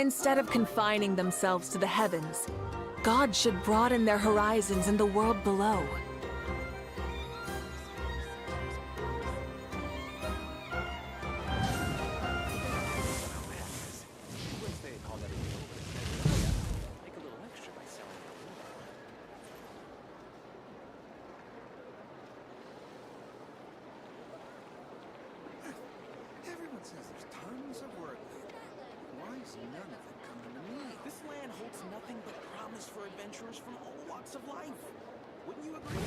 Instead of confining themselves to the heavens, God should broaden their horizons in the world below. Everyone says there's tons of work lately. Why is none of it coming to me? This land holds nothing but promise for adventurers from all walks of life. Wouldn't you agree?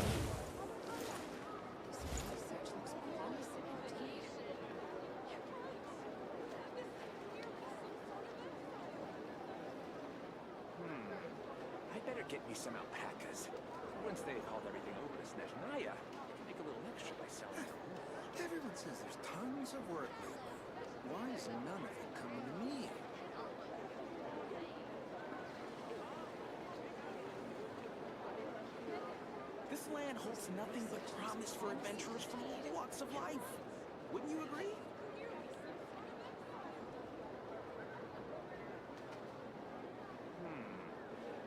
I better get me some alpacas. Once they hauled everything over to Snezhnaya, I can make a little extra by selling them. Everyone says there's tons of work lately. Why is none of it coming to me? This land holds nothing but promise for adventurers from all walks of life. Wouldn't you agree?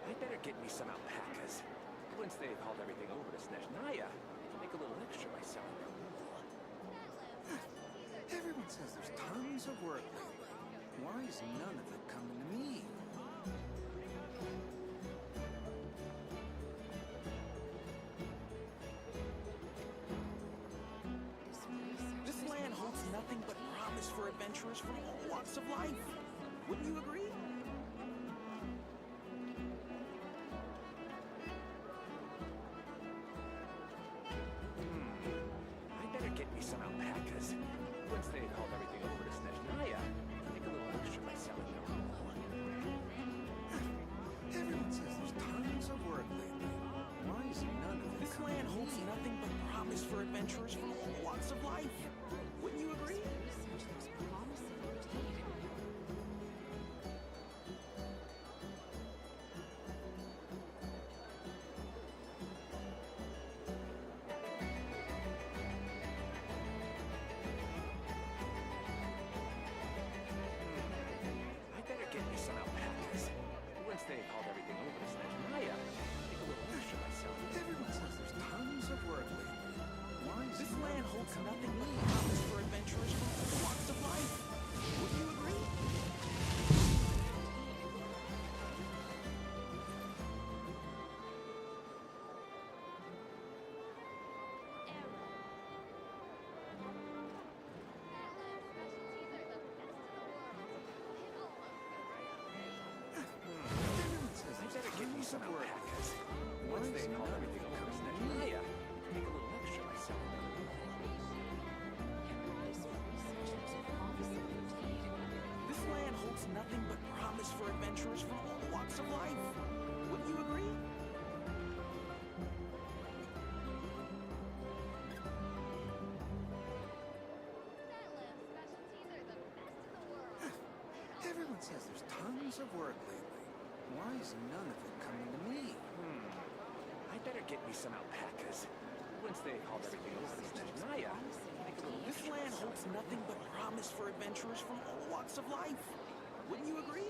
I better get me some alpacas. Once they've hauled everything over to Snezhnaya, I can make a little extra by selling them. Everyone says there's tons of work lately. Why is none of it coming to me? This land holds nothing but promise for adventurers from all walks of life. Wouldn't you agree? Get me some alpacas. Once they've hauled everything over to Snezhnaya, I can make a little extra by selling them. Everyone says there's tons of work lately. Why is none of it? This land holds nothing but promise for adventurers from all walks of life. Wouldn't you agree? Get me some alpacas. Once they've hauled everything over to Snezhnaya, make a little extra by selling. Everyone says there's tons of work lately. Why is this land holds nothing but promise for adventurers from all walks of life? Would you agree? Get me some alpacas. Once they haul everything over to Snezhnaya, make a little extra by selling them. This land holds nothing but promise for adventurers from all walks of life. Wouldn't you agree? Everyone says there's tons of work lately. Why is none of it coming to me? I better get me some alpacas. Once they've hauled everything over to Snezhnaya, this land holds nothing but promise for adventurers from all walks of life. Wouldn't you agree?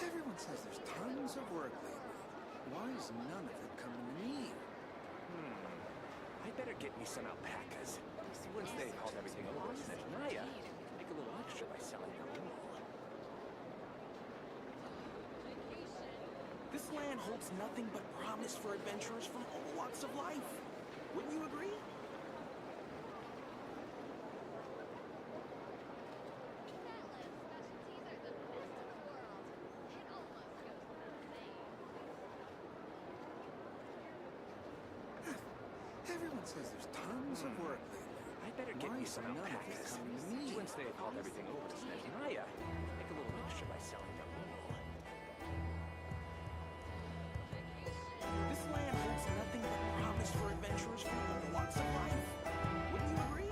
Everyone says there's tons of work lately. Why is none of it coming to me? I better get me some alpacas. Once they've hauled everything over to Snezhnaya, make a little extra by selling them. This land holds nothing but promise for adventurers from all walks of life. Wouldn't you agree? Everyone says there's tons of work lately. I better get me some alpacas. Once they've hauled everything over to Snezhnaya, make a little extra by selling them. This land holds nothing but promise for adventurers from all walks of life. Wouldn't you agree?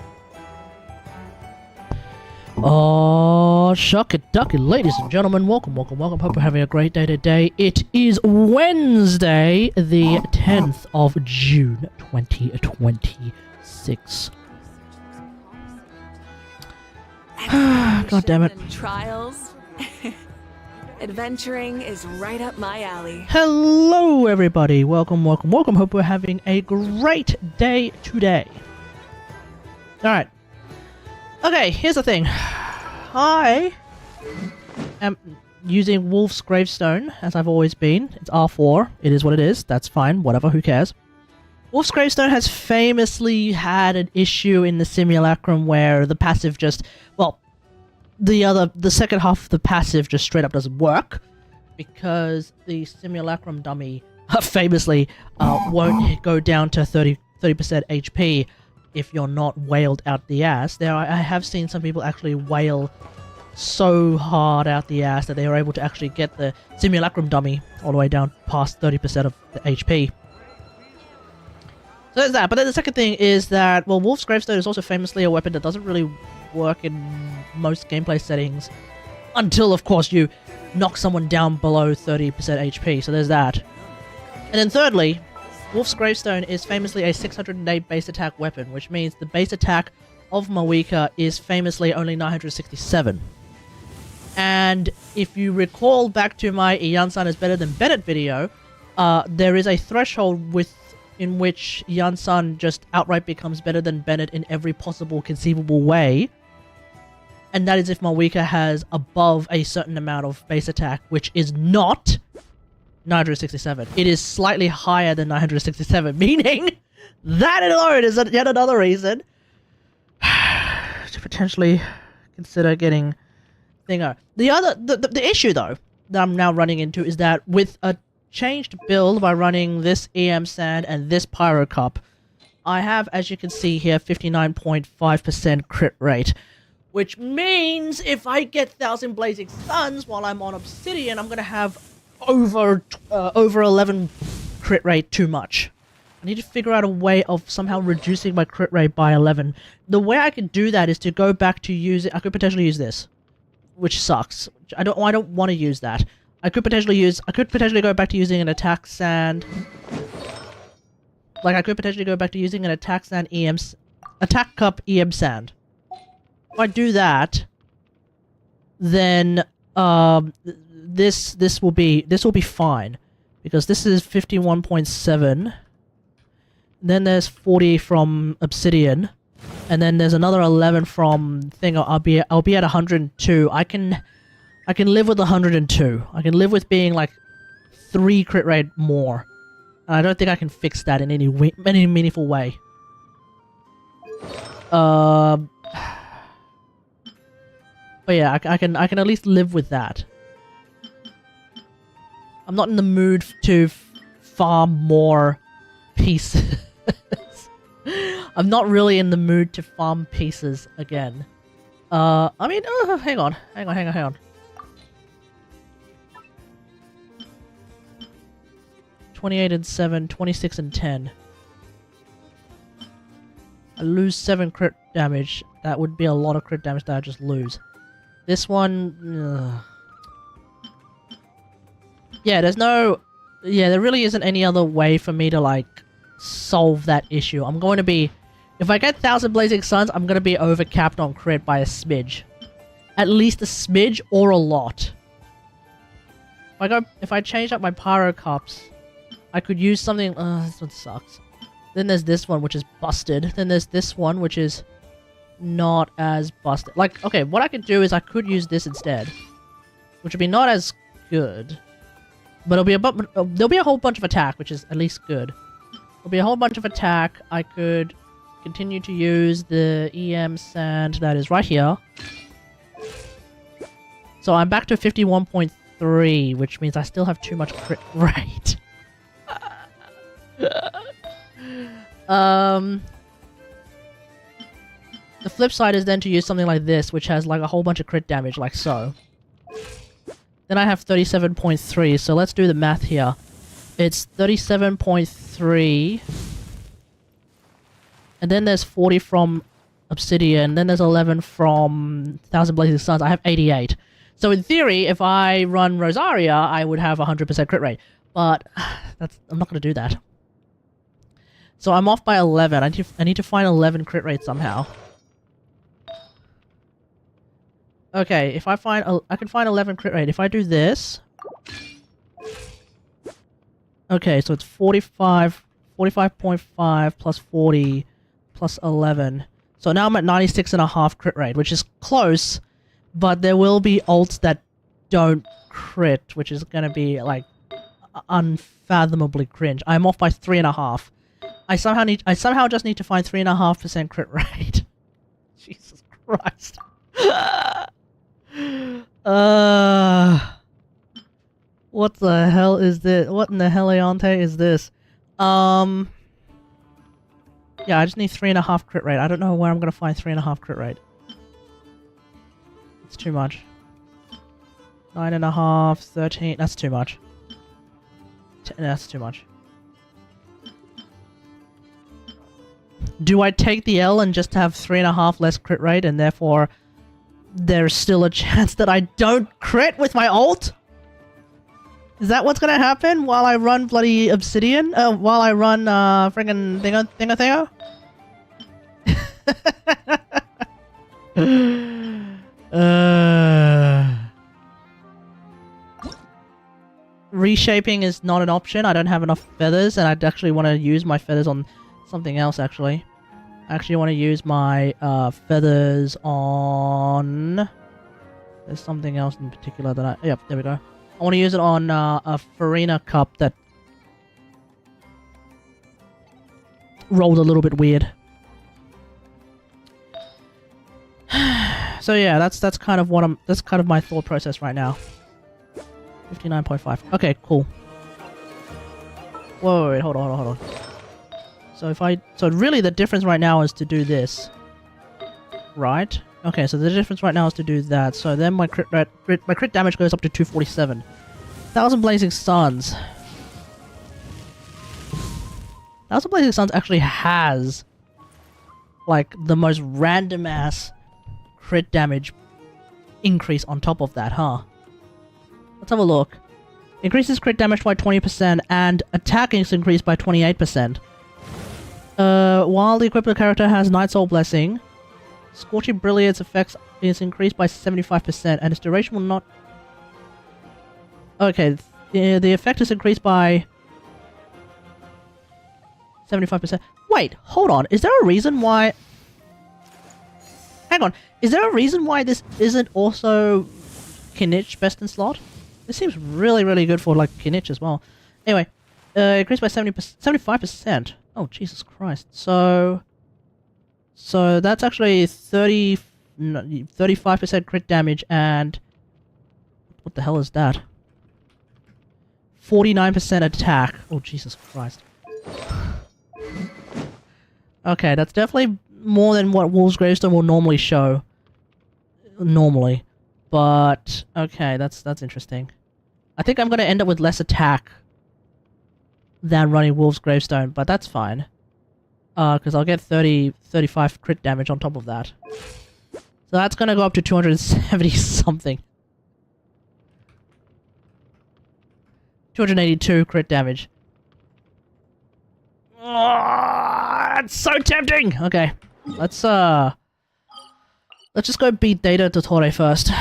Shuck it, duck it, ladies and gentlemen, welcome. Hope you're having a great day today. It is Wednesday, the 10th of June, 2026. God damn it. Trials. Adventuring is right up my alley. Hello, everybody. Welcome. Hope we're having a great day today. Alright. Okay, here's the thing. I am using Wolf's Gravestone, as I've always been. It's R4. It is what it is. That's fine. Whatever. Who cares? Wolf's Gravestone has famously had an issue in the simulacrum where the passive just... Well, the second half of the passive just straight up doesn't work. Because the simulacrum dummy famously won't go down to 30% HP if you're not wailed out the ass. I have seen some people actually wail so hard out the ass that they were able to actually get the simulacrum dummy all the way down past 30% of the HP. So there's that. But then the second thing is that, well, Wolf's Gravestone is also famously a weapon that doesn't really work in most gameplay settings until, of course, you knock someone down below 30% HP. So there's that. And then thirdly, Wolf's Gravestone is famously a 608 base attack weapon, which means the base attack of Mavuika is famously only 967. And if you recall back to my Yansan is better than Bennett video, there is a threshold in which Yansan just outright becomes better than Bennett in every possible conceivable way. And that is if Mavuika has above a certain amount of base attack, which is not 967. It is slightly higher than 967, meaning that alone is yet another reason to potentially consider getting Thingo. The issue though that I'm now running into is that with a changed build by running this EM Sand and this Pyro Cup, I have, as you can see here, 59.5% crit rate. Which means if I get 1000 Blazing Suns while I'm on Obsidian, I'm gonna have over 11 crit rate too much. I need to figure out a way of somehow reducing my crit rate by 11. The way I could do that is to go back to using... I could potentially use this, which sucks. I don't want to use that. I could potentially go back to using an attack sand. Like I could potentially go back to using an attack sand attack cup EM Sand. If I do that, then this will be fine, because this is 51.7. Then there's 40 from Obsidian, and then there's another 11 from thing. I'll be at 102. I can live with 102. I can live with being like 3 crit rate more. And I don't think I can fix that in any meaningful way. But yeah, I can at least live with that. I'm not in the mood to farm more pieces. I'm not really in the mood to farm pieces again. I mean, hang on. 28 and 7, 26 and 10. I lose 7 crit damage. That would be a lot of crit damage that I just lose. This one... Yeah, there really isn't any other way for me to, like, solve that issue. I'm going to be... If I get 1000 Blazing Suns, I'm going to be overcapped on crit by a smidge. At least a smidge or a lot. If I change up my Pyro Cups, I could use something... this one sucks. Then there's this one, which is busted. Then there's this one, which is not as busted. Like, okay, what I could do is I could use this instead. Which would be not as good. But there'll be a whole bunch of attack, which is at least good. There'll be a whole bunch of attack. I could continue to use the EM Sand that is right here. So I'm back to 51.3, which means I still have too much crit rate. The flip side is then to use something like this, which has like a whole bunch of crit damage, like so. Then I have 37.3, so let's do the math here. It's 37.3. And then there's 40 from Obsidian, then there's 11 from Thousand Blazing Suns. I have 88. So in theory, if I run Rosaria, I would have 100% crit rate. But I'm not going to do that. So I'm off by 11. I need to find 11 crit rate somehow. Okay, if I can find 11 crit rate. If I do this... Okay, so it's 45.5 plus 40 plus 11. So now I'm at 96.5 crit rate, which is close, but there will be ults that don't crit, which is going to be, like, unfathomably cringe. I'm off by 3.5. I somehow just need to find 3.5% crit rate. Jesus Christ. What the hell is this? What in the heliante is this? Yeah, I just need 3.5 crit rate. I don't know where I'm gonna find 3.5 crit rate. It's too much. 9.5, 13. That's too much. That's too much. Do I take the L and just have 3.5 less crit rate, and therefore there's still a chance that I don't crit with my ult? Is that what's gonna happen while I run bloody Obsidian? While I run friggin' thingo? Reshaping is not an option. I don't have enough feathers, and I'd actually want to use my feathers on something else, actually. I actually want to use my feathers on... There's something else in particular that I... Yep, there we go. I want to use it on a Farina cup that rolled a little bit weird. So yeah, that's kind of what that's kind of my thought process right now. 59.5. Okay, cool. Whoa, wait, hold on. So really the difference right now is to do this. Right? Okay, so the difference right now is to do that. So then my crit damage goes up to 247. 1,000 Blazing Suns. 1,000 Blazing Suns actually has, like, the most random ass crit damage increase on top of that, huh? Let's have a look. Increases crit damage by 20% and attack is increased by 28%. While the equipped character has Night Soul Blessing, Scorching Brilliance effects is increased by 75% and its duration will not... Okay, the effect is increased by 75%. Wait, hold on. Is there a reason why... Hang on. Is there a reason why this isn't also Kinich best in slot? This seems really, really good for, like, Kinich as well. Anyway, increased by 75%. Oh, Jesus Christ. So that's actually 35% crit damage and... What the hell is that? 49% attack. Oh, Jesus Christ. Okay, that's definitely more than what Wolf's Gravestone will normally show. Normally. But, okay, that's interesting. I think I'm going to end up with less attack than running Wolf's Gravestone, but that's fine. Because I'll get 35 crit damage on top of that. So that's going to go up to 270 something. 282 crit damage. Oh, it's so tempting! Okay, let's just go beat Data Dottore first.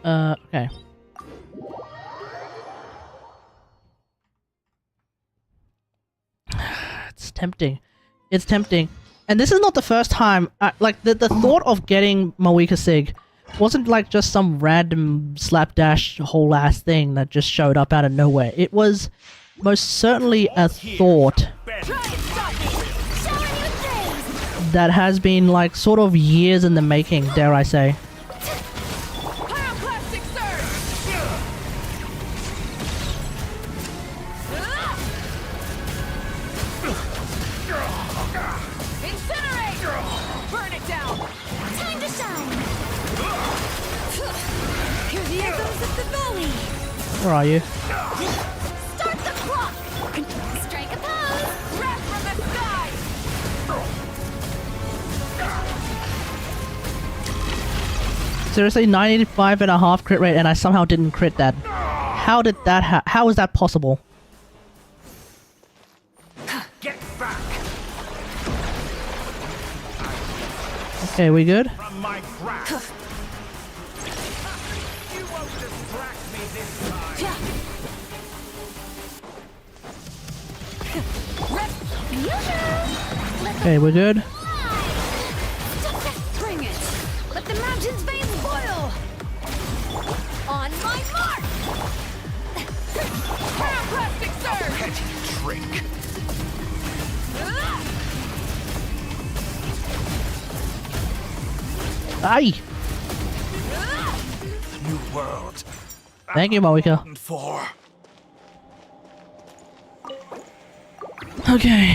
Okay. It's tempting. It's tempting. And this is not the first time, like, the thought of getting Mavuika Sig wasn't like just some random slapdash whole ass thing that just showed up out of nowhere. It was most certainly a thought that has been, like, sort of years in the making, dare I say. Where are you? Start the clock! Strike a pose! Wrap from the sky! Seriously, 95.5 crit rate, and I somehow didn't crit that. How did that how is that possible? Get back Okay, we good? from my grasp. You won't distract me this time. Okay, we're good. Bring it! Let the mountain's veins boil! On my mark! Pyroclastic surge! Petty trick. Aye! New world. Thank you, Mavuika. For Okay.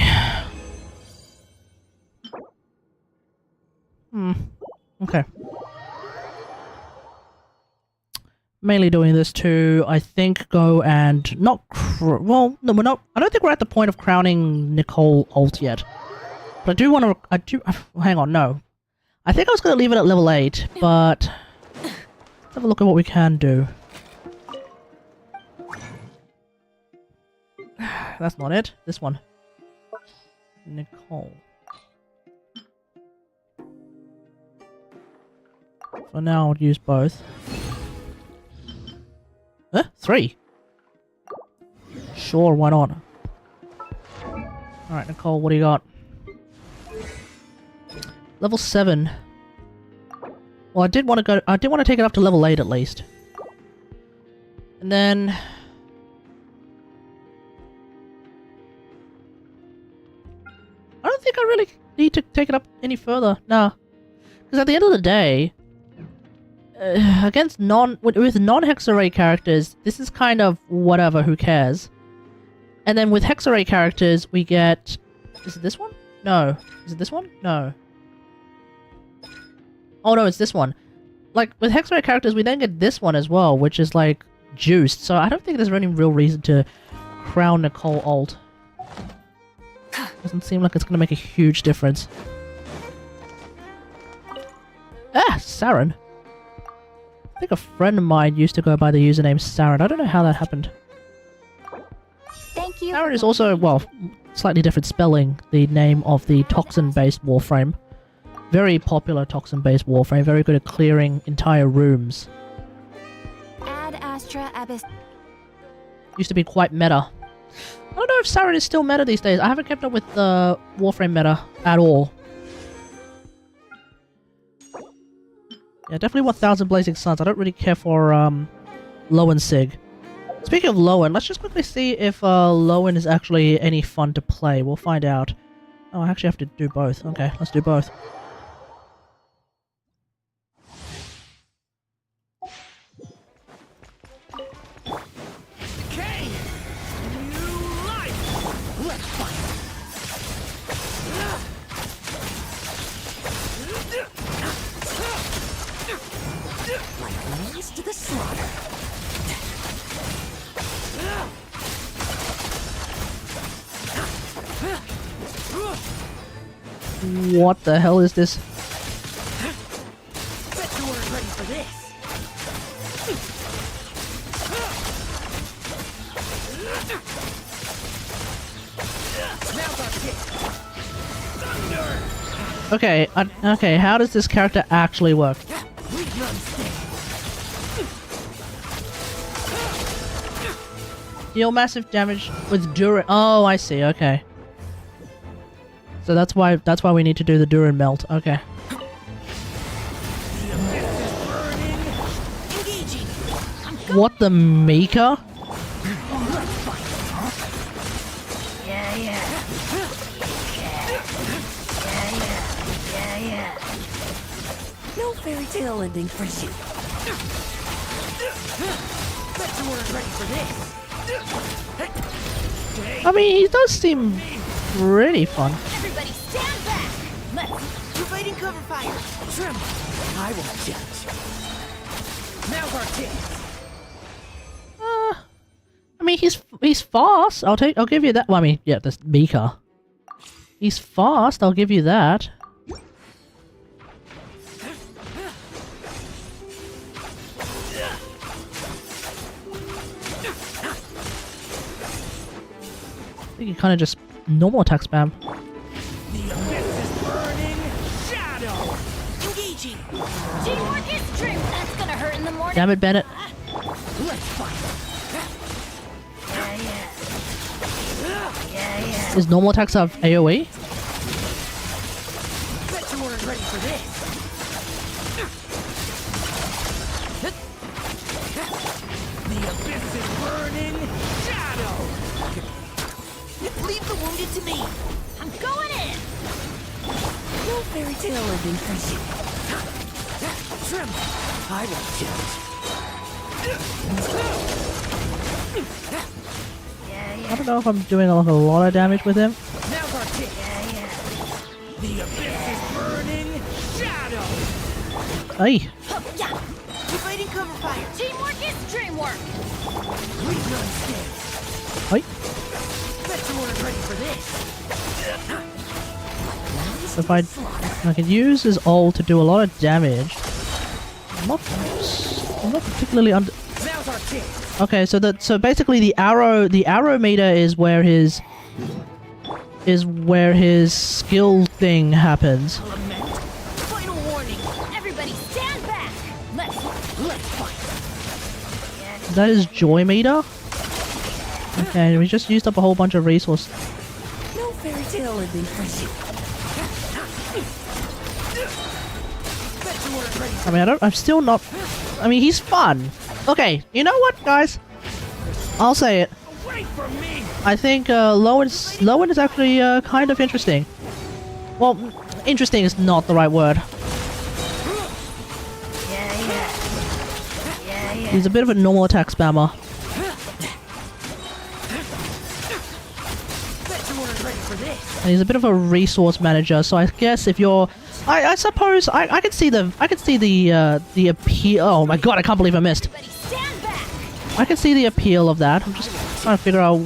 Okay. Mainly doing this to, I think, go and not well, no, we're not. I don't think we're at the point of crowning Nicole ult yet. But I do want to. Hang on, no. I think I was going to leave it at level 8, but let's have a look at what we can do. That's not it. This one. Nicole. For now, I'll use both. 3? Sure, why not? Alright, Nicole, what do you got? Level 7. Well, I did want to take it up to level 8 at least. And then I don't think I really need to take it up any further. Nah. Because at the end of the day, against with non-Hexarray characters, this is kind of whatever, who cares? And then with Hexarray characters, we get... Is it this one? No. Is it this one? No. Oh no, it's this one. Like, with Hexarray characters, we then get this one as well, which is like juiced. So I don't think there's any real reason to crown Nicole ult. Doesn't seem like it's going to make a huge difference. Ah, Saren. I think a friend of mine used to go by the username Saren. I don't know how that happened. Thank you. Saren is also, well, slightly different spelling, the name of the toxin-based Warframe. Very popular toxin-based Warframe, very good at clearing entire rooms. Ad Astra Abyss. Used to be quite meta. I don't know if Saren is still meta these days. I haven't kept up with the Warframe meta at all. Yeah, definitely 1000 Blazing Suns. I don't really care for Lohen Sig. Speaking of Lohen, let's just quickly see if Lohen is actually any fun to play. We'll find out. Oh, I actually have to do both. Okay, let's do both. decay. New life. Let's fight. Like lambs to the slaughter. What the hell is this? Bet you weren't ready for this. Now's our kick. Thunder. Okay, okay, how does this character actually work? We run stick. Deal massive damage with Durin. Oh, I see. Okay. So that's why we need to do the Durin melt. Okay. What the Mika? No fairy tale ending for you. Bet you weren't ready for this. I mean, he does seem pretty fun. Everybody stand back! Let's... Providing cover fire. Tremble. I will judge. Now's our chance. he's fast. I'll give you that. Well, I mean, yeah, that's Mika. He's fast. I'll give you that. I think he kind of just normal attack spam. The abyss is burning. Shadow. Engaging. Teamwork is strength. That's gonna hurt in the morning. Damn it, Bennett. Let's fight. Yeah. Does normal attacks have AoE? Bet you weren't ready for this. The abyss is burning. Shadow. Leave the wounded to me. I'm going in. No fairy tale ending for you. Trim. I won't judge. I don't know if I'm doing like a lot of damage with him. Now's our kick. The abyss is burning. Shadow. Hey, Yeah. Providing cover fire. Teamwork is dreamwork. We run scared. hey. Bet you weren't ready for this. If I can use his ult to do a lot of damage. I'm not particularly under. Now's our kick. Okay, so basically the arrow meter is where his skill thing happens. Lament. Final warning. Everybody stand back. Let's fight. That is joy meter. Okay, we just used up a whole bunch of resources. No fairy tale ending for you. Bet you weren't ready. I mean, I'm still not. I mean, he's fun. Okay, you know what, guys? I'll say it. Wait for me. I think Lowen is actually kind of interesting. Well, interesting is not the right word. He's a bit of a normal attack spammer. Bet you weren't ready for this. And he's a bit of a resource manager, so I guess if you're, I suppose I could see the appeal. Oh my god, I can't believe I missed. everybody stand back. I can see the appeal of that. I'm just trying to figure out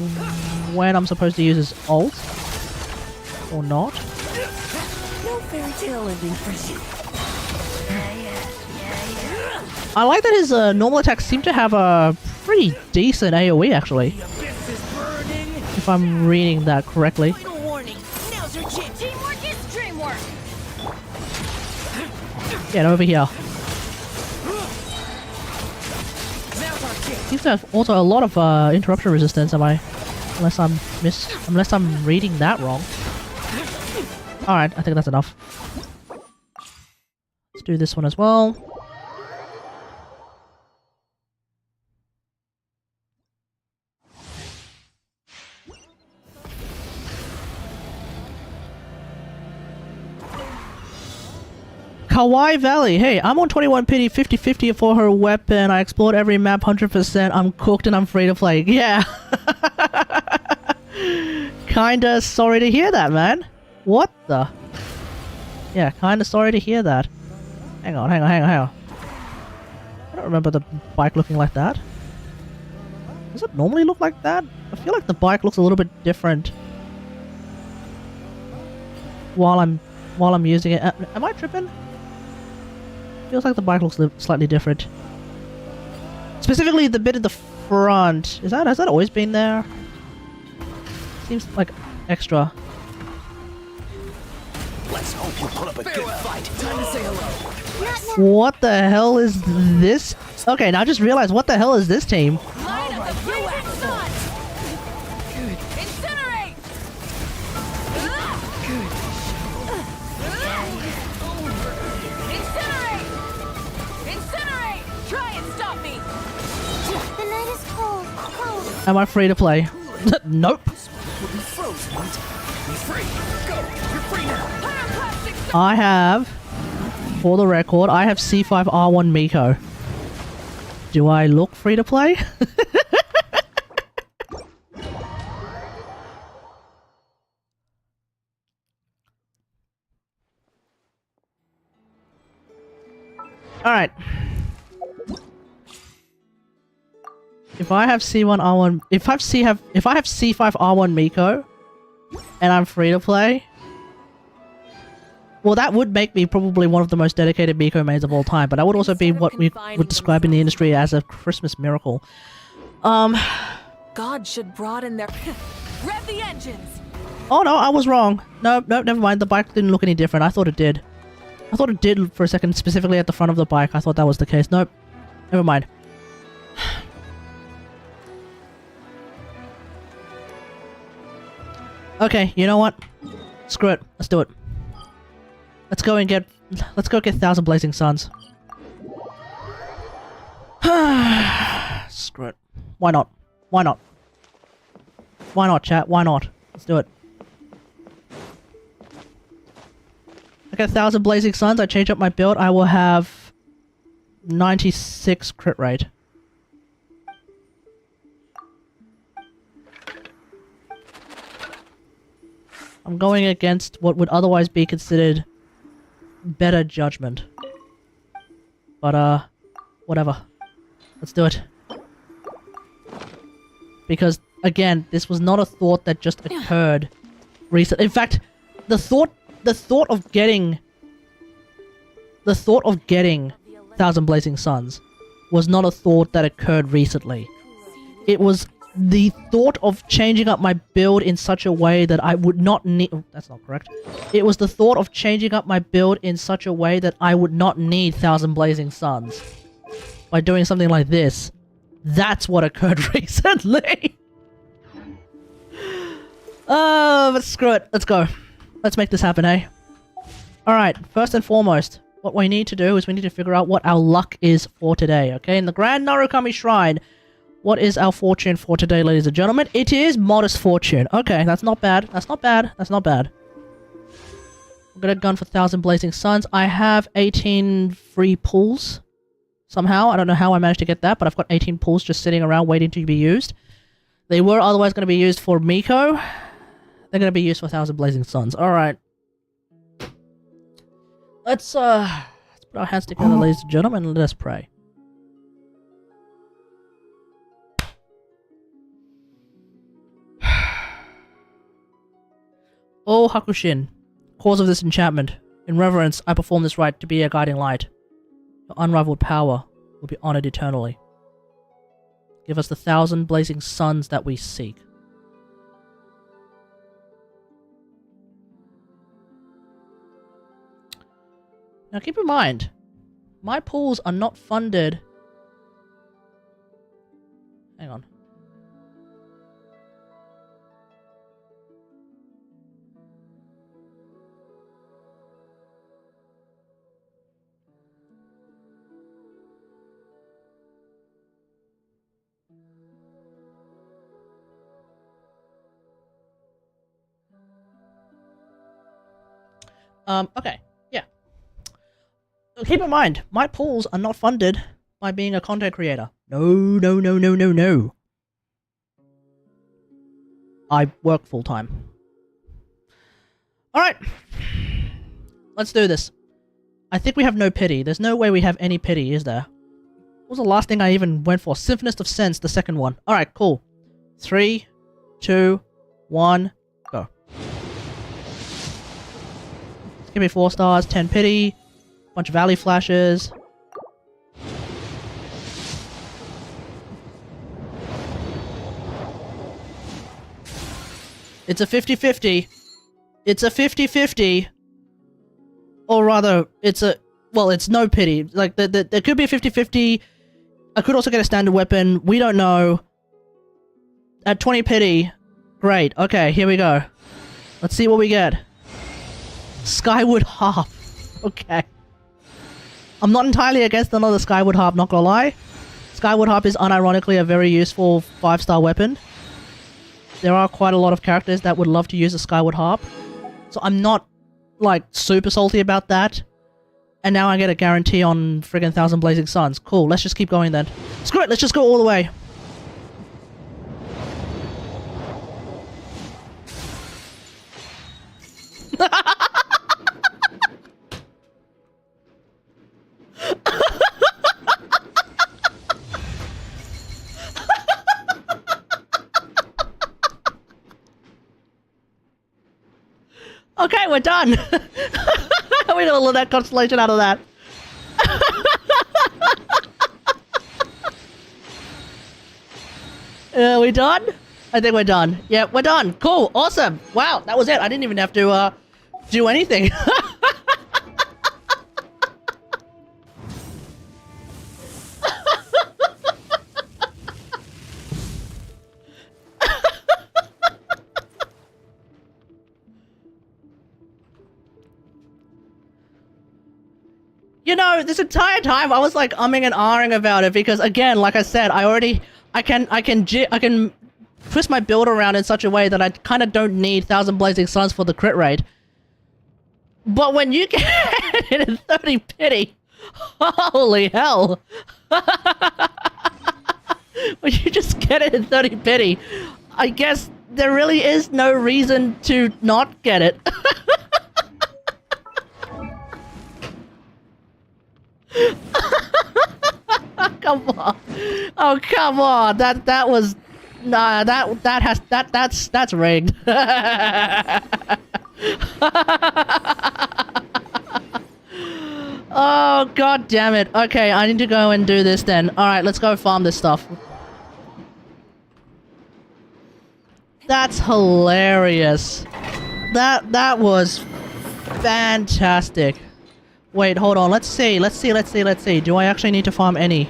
when I'm supposed to use his ult or not. No fairy tale ending for you. I like that his normal attacks seem to have a pretty decent AoE actually, The abyss is burning. if I'm reading that correctly. Final warning. Now's your chance. Teamwork is dreamwork. Get over here. Now's our kick. Seems to have also a lot of interruption resistance. Unless I'm reading that wrong. All right, I think that's enough. Let's do this one as well. Kawaii Valley. Hey, I'm on 21 pity 50-50 for her weapon. I explored every map 100%. I'm cooked and I'm free to play. Yeah. Kinda sorry to hear that, man. What the? Yeah, kinda sorry to hear that. Hang on. I don't remember the bike looking like that. Does it normally look like that? I feel like the bike looks a little bit different while I'm using it. Am I tripping? Feels like the bike looks slightly different. Specifically the bit at the front. Has that always been there? Seems like extra. Let's hope you put up a good fight. Time to say hello. What the hell is this? Okay, now I just realized what the hell is this team? Line of the blazing sun. Incinerate. Incinerate. Incinerate. Try and stop me. The night is cold. Cold. Am I free to play? Nope. We'll be frozen. Be free. Go. You're free now. Pyroclastic sun. I have, for the record, I have C5R1 Miko. Do I look free to play? Alright. If I have C1 R1, if I have C5 R1 Miko, and I'm free to play, well, that would make me probably one of the most dedicated Miko mains of all time. But that would also be what we would describe in the industry as a Christmas miracle. God should broaden their... Rev the engines! Oh no, I was wrong. No, never mind. The bike didn't look any different. I thought it did. I thought it did for a second, specifically at the front of the bike. I thought that was the case. Nope. Never mind. Okay, you know what? Screw it. Let's do it. Let's go get 1,000 Blazing Suns. Screw it. Why not? Why not? Why not, chat? Why not? Let's do it. I get 1,000 Blazing Suns, I change up my build, I will have 96 crit rate. I'm going against what would otherwise be considered better judgment. But, whatever. Let's do it. Because, again, this was not a thought that just occurred recently. In fact, the thought of getting 1,000 Blazing Suns was not a thought that occurred recently. It was the thought of changing up my build in such a way that I would not need... Oh, that's not correct. It was the thought of changing up my build in such a way that I would not need 1,000 Blazing Suns. By doing something like this. That's what occurred recently. But screw it. Let's go. Let's make this happen, eh? Alright, first and foremost, what we need to do is we need to figure out what our luck is for today, okay? In the Grand Narukami Shrine, what is our fortune for today, ladies and gentlemen? It is modest fortune. Okay, that's not bad. That's not bad. That's not bad. We'll get a gun for 1,000 Blazing Suns. I have 18 free pulls. Somehow. I don't know how I managed to get that, but I've got 18 pulls just sitting around waiting to be used. They were otherwise going to be used for Miko. They're going to be used for 1,000 Blazing Suns. Alright. Let's put our hands together, ladies and gentlemen, and let us pray. O Hakushin, cause of this enchantment, in reverence I perform this rite to be a guiding light. Your unrivaled power will be honored eternally. Give us the 1,000 Blazing Suns that we seek. Now keep in mind, my pools are not funded... Hang on. Okay, yeah. So keep in mind, my pools are not funded by being a content creator. No, no, no, no, no, no. I work full-time. Alright. Let's do this. I think we have no pity. There's no way we have any pity, is there? What was the last thing I even went for? Symphonist of Sense, the second one. Alright, cool. 3, 2, 1, go. Give me 4 stars, 10 pity, bunch of alley flashes. It's a 50-50. It's a 50-50. Or rather, it's a... Well, it's no pity. Like, there could be a 50-50. I could also get a standard weapon. We don't know. At 20 pity. Great. Okay, here we go. Let's see what we get. Skyward Harp. Okay. I'm not entirely against another Skyward Harp, not gonna lie. Skyward Harp is unironically a very useful 5-star weapon. There are quite a lot of characters that would love to use a Skyward Harp. So I'm not, like, super salty about that. And now I get a guarantee on friggin' 1,000 Blazing Suns. Cool, let's just keep going then. Screw it, let's just go all the way. Okay, we're done. We got a little that constellation out of that. We done? I think we're done. Yeah, we're done. Cool. Awesome. Wow, that was it. I didn't even have to do anything. You know, this entire time I was like umming and ahhing about it because, again, like I said, I can twist my build around in such a way that I kind of don't need Thousand Blazing Suns for the crit rate. But when you get it in 30 pity, holy hell! When you just get it in 30 pity, I guess there really is no reason to not get it. Come on. Oh, come on. That was nah, that's rigged. Oh, god damn it. Okay, I need to go and do this then. All right, let's go farm this stuff. That's hilarious. That was fantastic. Wait, hold on. Let's see. Do I actually need to farm any?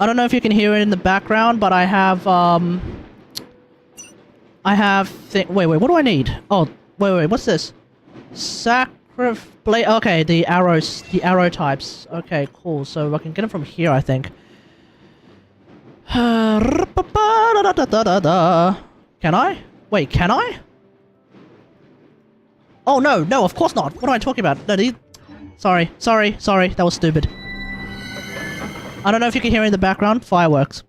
I don't know if you can hear it in the background, but I have, wait, what do I need? Oh, wait, what's this? Okay, the arrow types. Okay, cool. So I can get them from here, I think. Can I? Wait, can I? Oh, no, of course not. What am I talking about? No, sorry, that was stupid. I don't know if you can hear in the background. Fireworks.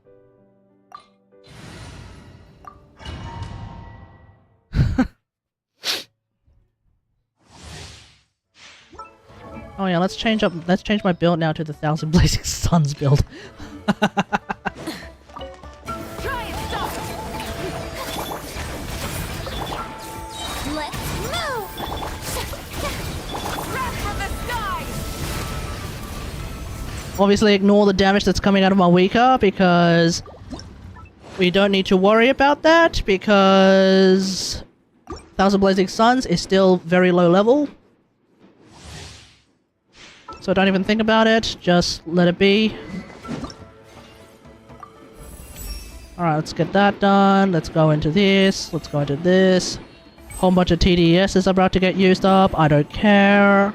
Oh yeah, let's change my build now to the Thousand Blazing Suns build. Try and stop. Let's move. Grab from the sky. Obviously ignore the damage that's coming out of Mavuika because we don't need to worry about that because Thousand Blazing Suns is still very low level. So don't even think about it, just let it be. Alright, let's get that done. Let's go into this. Let's go into this. Whole bunch of TDS is about to get used up. I don't care.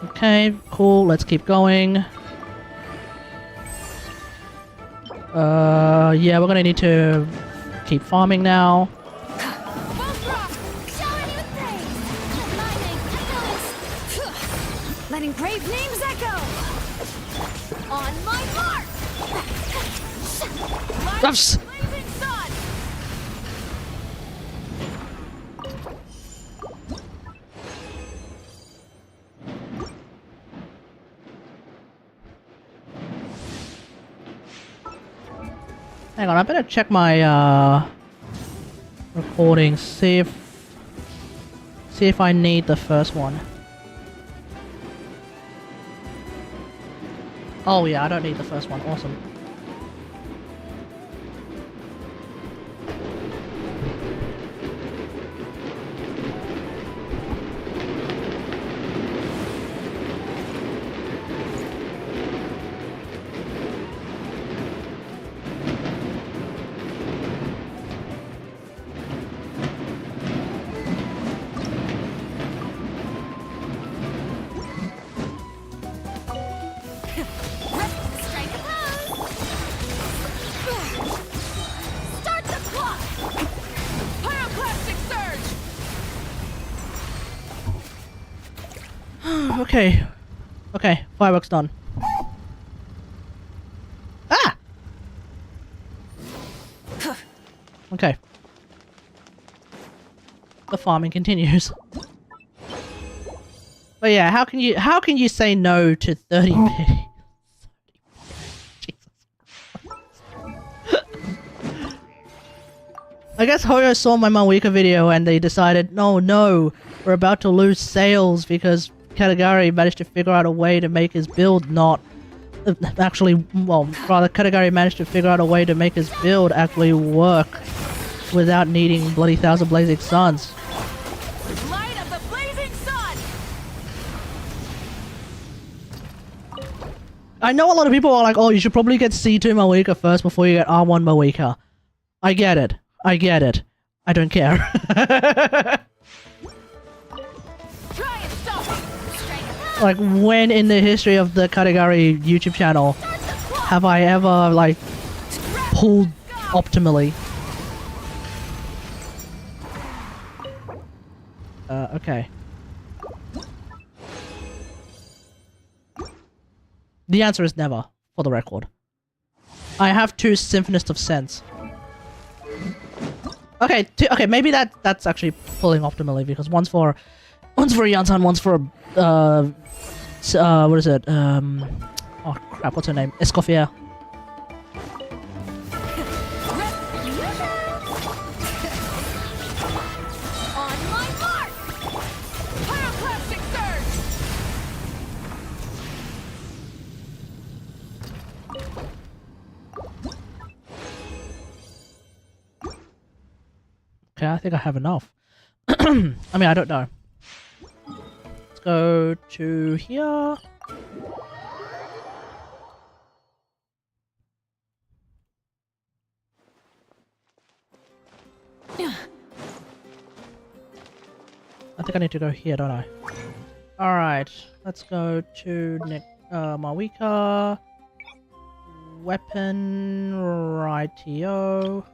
Okay, cool. Let's keep going. Yeah, we're gonna need to keep farming now. Letting brave names echo. On my mark. Oops. Blazing sun. Hang on, I better check my recording, see if I need the first one. Oh yeah, I don't need the first one. Awesome. Strike a pose. Start the clock. Pyroclastic surge. Okay, fireworks done. Ah! Okay. The farming continues. But yeah, how can you say no to 30 pity? Jesus I guess Hoyo saw my Mavuika video and they decided, no, we're about to lose sales because Kategari managed to figure out a way to make his build not... Kategari managed to figure out a way to make his build actually work without needing bloody 1,000 blazing suns. Light of the blazing sun! I know a lot of people are like, oh, you should probably get C2 Mavuika first before you get R1 Mavuika. I get it. I don't care. Try and stop me! Like, when in the history of the Kategari YouTube channel have I ever, like, pulled optimally? Okay. The answer is never, for the record. I have 2 Symphonists of Sense. Okay, okay, maybe that's actually pulling optimally because one's for Yansan, one's for what is it? Oh crap, what's her name? Escoffier. On my mark! Pyroclastic surge! Okay, I think I have enough. I mean, I don't know. Let's go to here. I think I need to go here, don't I? Alright, let's go to Mavuika. Weapon, rightio.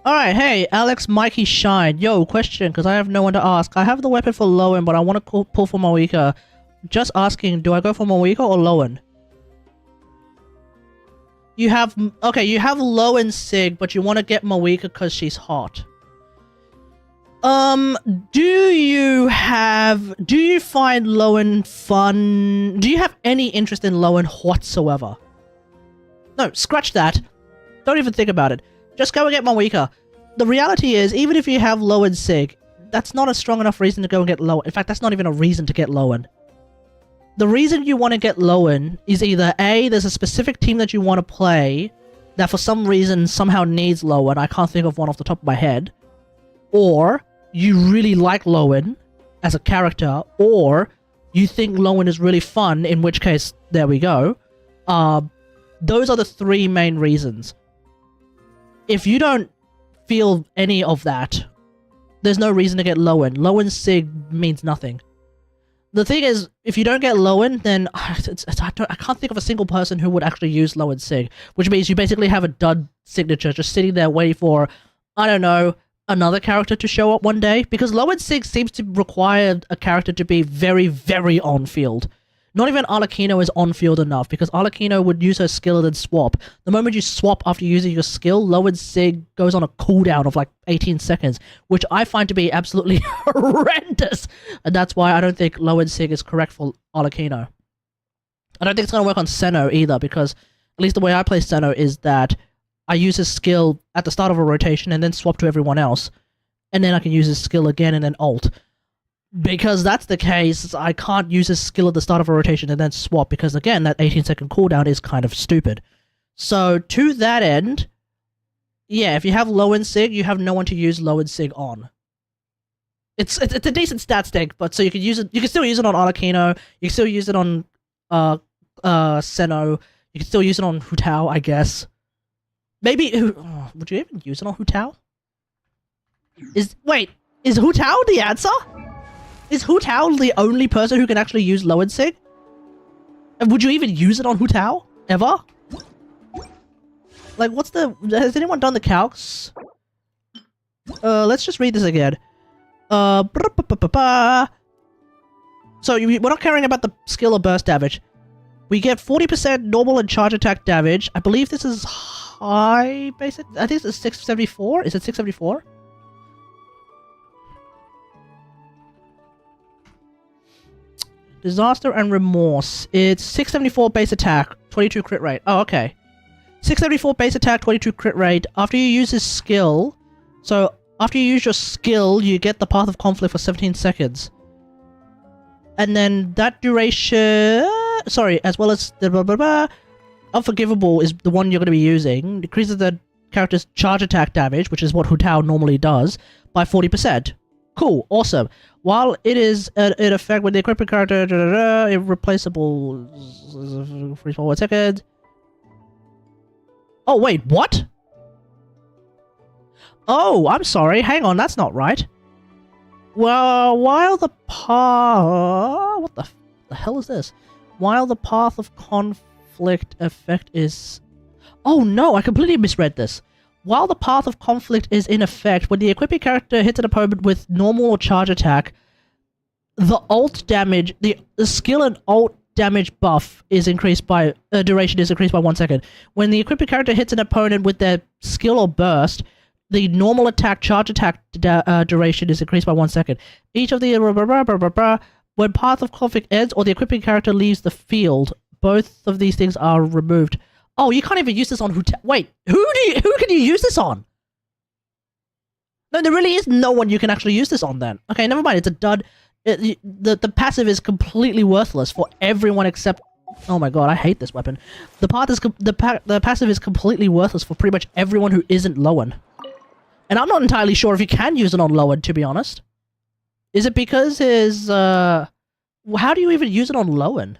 Alright, hey, Alex Mikey Shine. Yo, question, because I have no one to ask. I have the weapon for Lohen, but I want to pull for Mavuika. Just asking, do I go for Mavuika or Lohen? You have... Okay, you have Lohen Sig, but you want to get Mavuika because she's hot. Do you find Lohen fun? Do you have any interest in Lohen whatsoever? No, scratch that. Don't even think about it. Just go and get Mavuika. The reality is, even if you have Lohen Sig, that's not a strong enough reason to go and get Lohen. In fact, that's not even a reason to get Lohen. The reason you want to get Lohen is either A, there's a specific team that you want to play that for some reason somehow needs Lohen. I can't think of one off the top of my head. Or you really like Lohen as a character, or you think Lohen is really fun, in which case, there we go. Those are the 3 main reasons. If you don't feel any of that, there's no reason to get Lohen. Lohen Sig means nothing. The thing is, if you don't get Lohen, then I can't think of a single person who would actually use Lohen Sig, which means you basically have a dud signature just sitting there waiting for, I don't know, another character to show up one day, because Lohen Sig seems to require a character to be very, very on-field. Not even Arlecchino is on-field enough, because Arlecchino would use her skill and then swap. The moment you swap after using your skill, Lohen Sig goes on a cooldown of like 18 seconds, which I find to be absolutely horrendous. And that's why I don't think Lohen Sig is correct for Arlecchino. I don't think it's going to work on Senno either, because at least the way I play Senno is that I use his skill at the start of a rotation and then swap to everyone else. And then I can use his skill again and then ult. Because that's the case, I can't use his skill at the start of a rotation and then swap, because again, that 18-second cooldown is kind of stupid. So, to that end, yeah, if you have Lohen Sig, you have no one to use Lohen Sig on. It's a decent stat stick, but so you can use it. You can still use it on Arlecchino. You can still use it on Senno. You can still use it on Hu Tao, I guess. Maybe would you even use it on Hu Tao? Is Hu Tao the answer? Is Hu Tao the only person who can actually use Lohen Sig? And would you even use it on Hu Tao? Ever? Like, has anyone done the calcs? Let's just read this again. So, we're not caring about the skill or burst damage. We get 40% normal and charge attack damage. I believe this is high basic. I think it's 674. Is it 674? Disaster and Remorse. It's 674 base attack, 22 crit rate. Oh, okay. 674 base attack, 22 crit rate. After you use his skill... So, after you use your skill, you get the Path of Conflict for 17 seconds. And then that duration... Sorry, as well as the blah blah blah. Unforgivable is the one you're going to be using. Decreases the character's charge attack damage, which is what Hu Tao normally does, by 40%. Cool, awesome. While it is in effect with the equipped character, irreplaceable... Freeze for 1 second. Oh, wait, what? Oh, I'm sorry. Hang on, that's not right. Well, while the path... What the hell is this? While the Path of Conflict effect is... Oh no, I completely misread this. While the Path of Conflict is in effect, when the equipping character hits an opponent with normal or charge attack, the ult damage, the skill and ult damage buff is increased by... duration is increased by 1 second. When the equipping character hits an opponent with their skill or burst, the normal attack, charge attack duration is increased by 1 second. Each of the... When Path of Conflict ends or the equipping character leaves the field, both of these things are removed. Oh, you can't even use this on wait, who can you use this on? No, there really is no one you can actually use this on then. Okay, never mind, it's a dud. The passive is completely worthless for everyone except... Oh my god, I hate this weapon. The passive is completely worthless for pretty much everyone who isn't Lohen. And I'm not entirely sure if you can use it on Lohen, to be honest. Is it because his, how do you even use it on Lohen?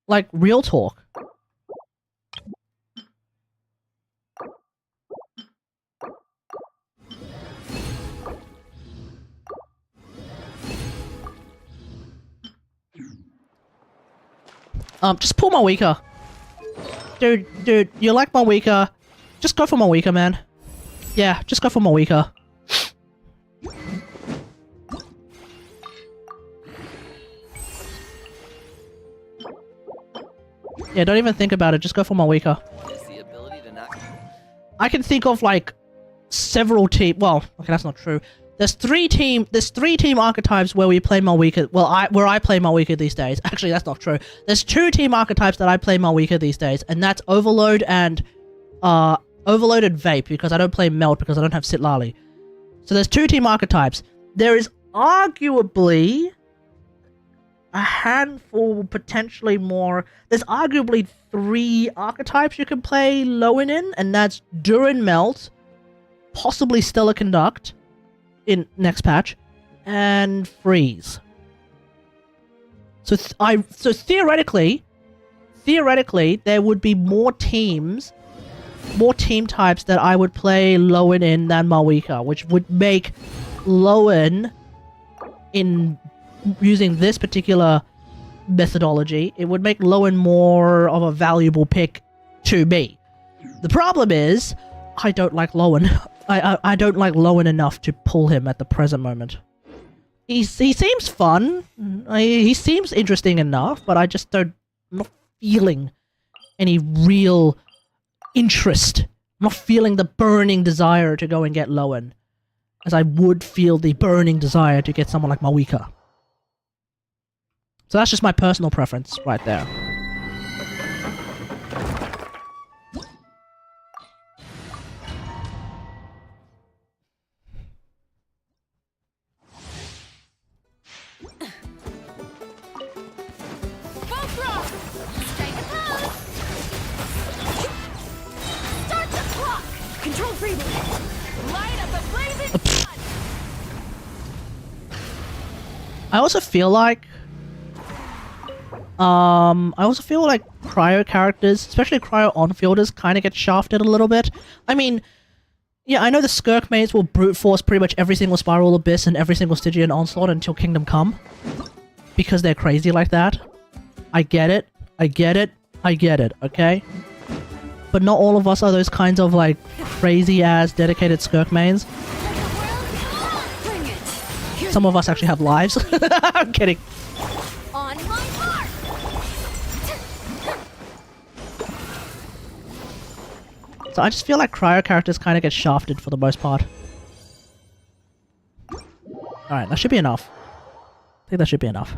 Like, real talk. Just pull Mavuika. Dude, you like Mavuika. Just go for Mavuika, man. Yeah, just go for Mavuika. Yeah, don't even think about it. Just go for Mavuika. I can think of like several team. Well, okay, that's not true. There's three team archetypes where we play Mavuika. Well, where I play Mavuika these days. Actually, that's not true. There's 2 team archetypes that I play Mavuika these days, and that's Overload and Vape, because I don't play Melt because I don't have Sitlali. So there's 2 team archetypes. There is arguably a handful, potentially more. There's arguably 3 archetypes you can play Lohen in, and that's Durin Melt, possibly Stellar Conduct in next patch, and Freeze. So theoretically, there would be more team types that I would play Lohen in than Mavuika, which would make Lohen, in using this particular methodology, it would make Lohen more of a valuable pick to me. The problem is, I don't like Lohen. I don't like Lohen enough to pull him at the present moment. He seems fun. He seems interesting enough, but I just don't... I'm not feeling any real interest. I'm not feeling the burning desire to go and get Lohen, as I would feel the burning desire to get someone like Mavuika. So that's just my personal preference right there. I also feel like cryo characters, especially cryo on-fielders, kind of get shafted a little bit. I mean, yeah, I know the Skirk mates will brute force pretty much every single Spiral Abyss and every single Stygian Onslaught until Kingdom Come, because they're crazy like that. I get it, okay? But not all of us are those kinds of, like, crazy-ass dedicated Skirk mains. Some of us actually have lives. I'm kidding. On my mark. So I just feel like cryo characters kind of get shafted for the most part. Alright, that should be enough. I think that should be enough.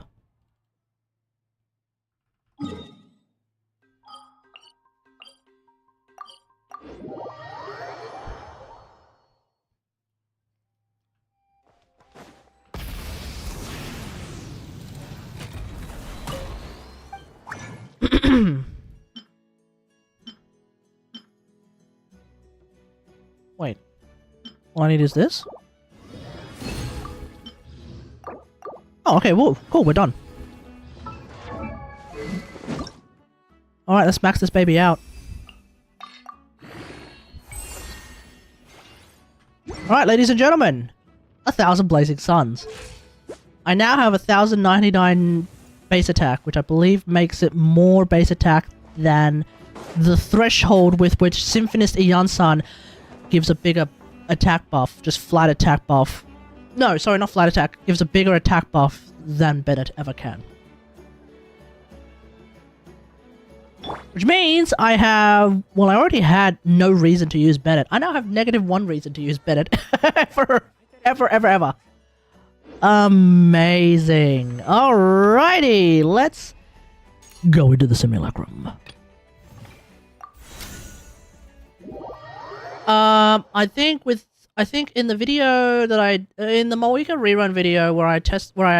Wait. All I need is this? Oh, okay, whoa, cool, we're done. Alright, let's max this baby out. Alright, ladies and gentlemen. 1,000 Blazing Suns. I now have 1,099 base attack, which I believe makes it more base attack than the threshold with which Symphonist Iansan gives a bigger attack buff. Just flat attack buff. No, sorry, not flat attack. Gives a bigger attack buff than Bennett ever can. Which means I have... Well, I already had no reason to use Bennett. I now have -1 reason to use Bennett. Ever. Amazing. Alrighty, let's go into the simulacrum. I think in the video that in the Mavuika rerun video where I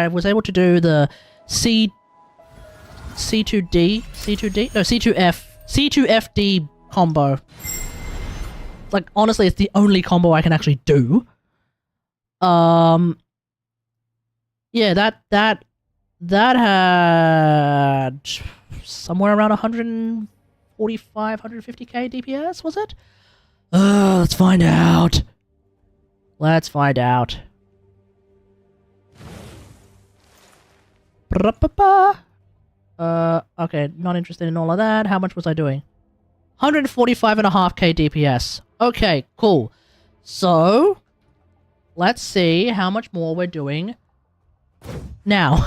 was able to do the C2FD combo. Like, honestly, it's the only combo I can actually do. Yeah, that had somewhere around 145, 150k DPS, was it? Let's find out. Let's find out. Okay, not interested in all of that. How much was I doing? 145.5k DPS. Okay, cool. So, let's see how much more we're doing now.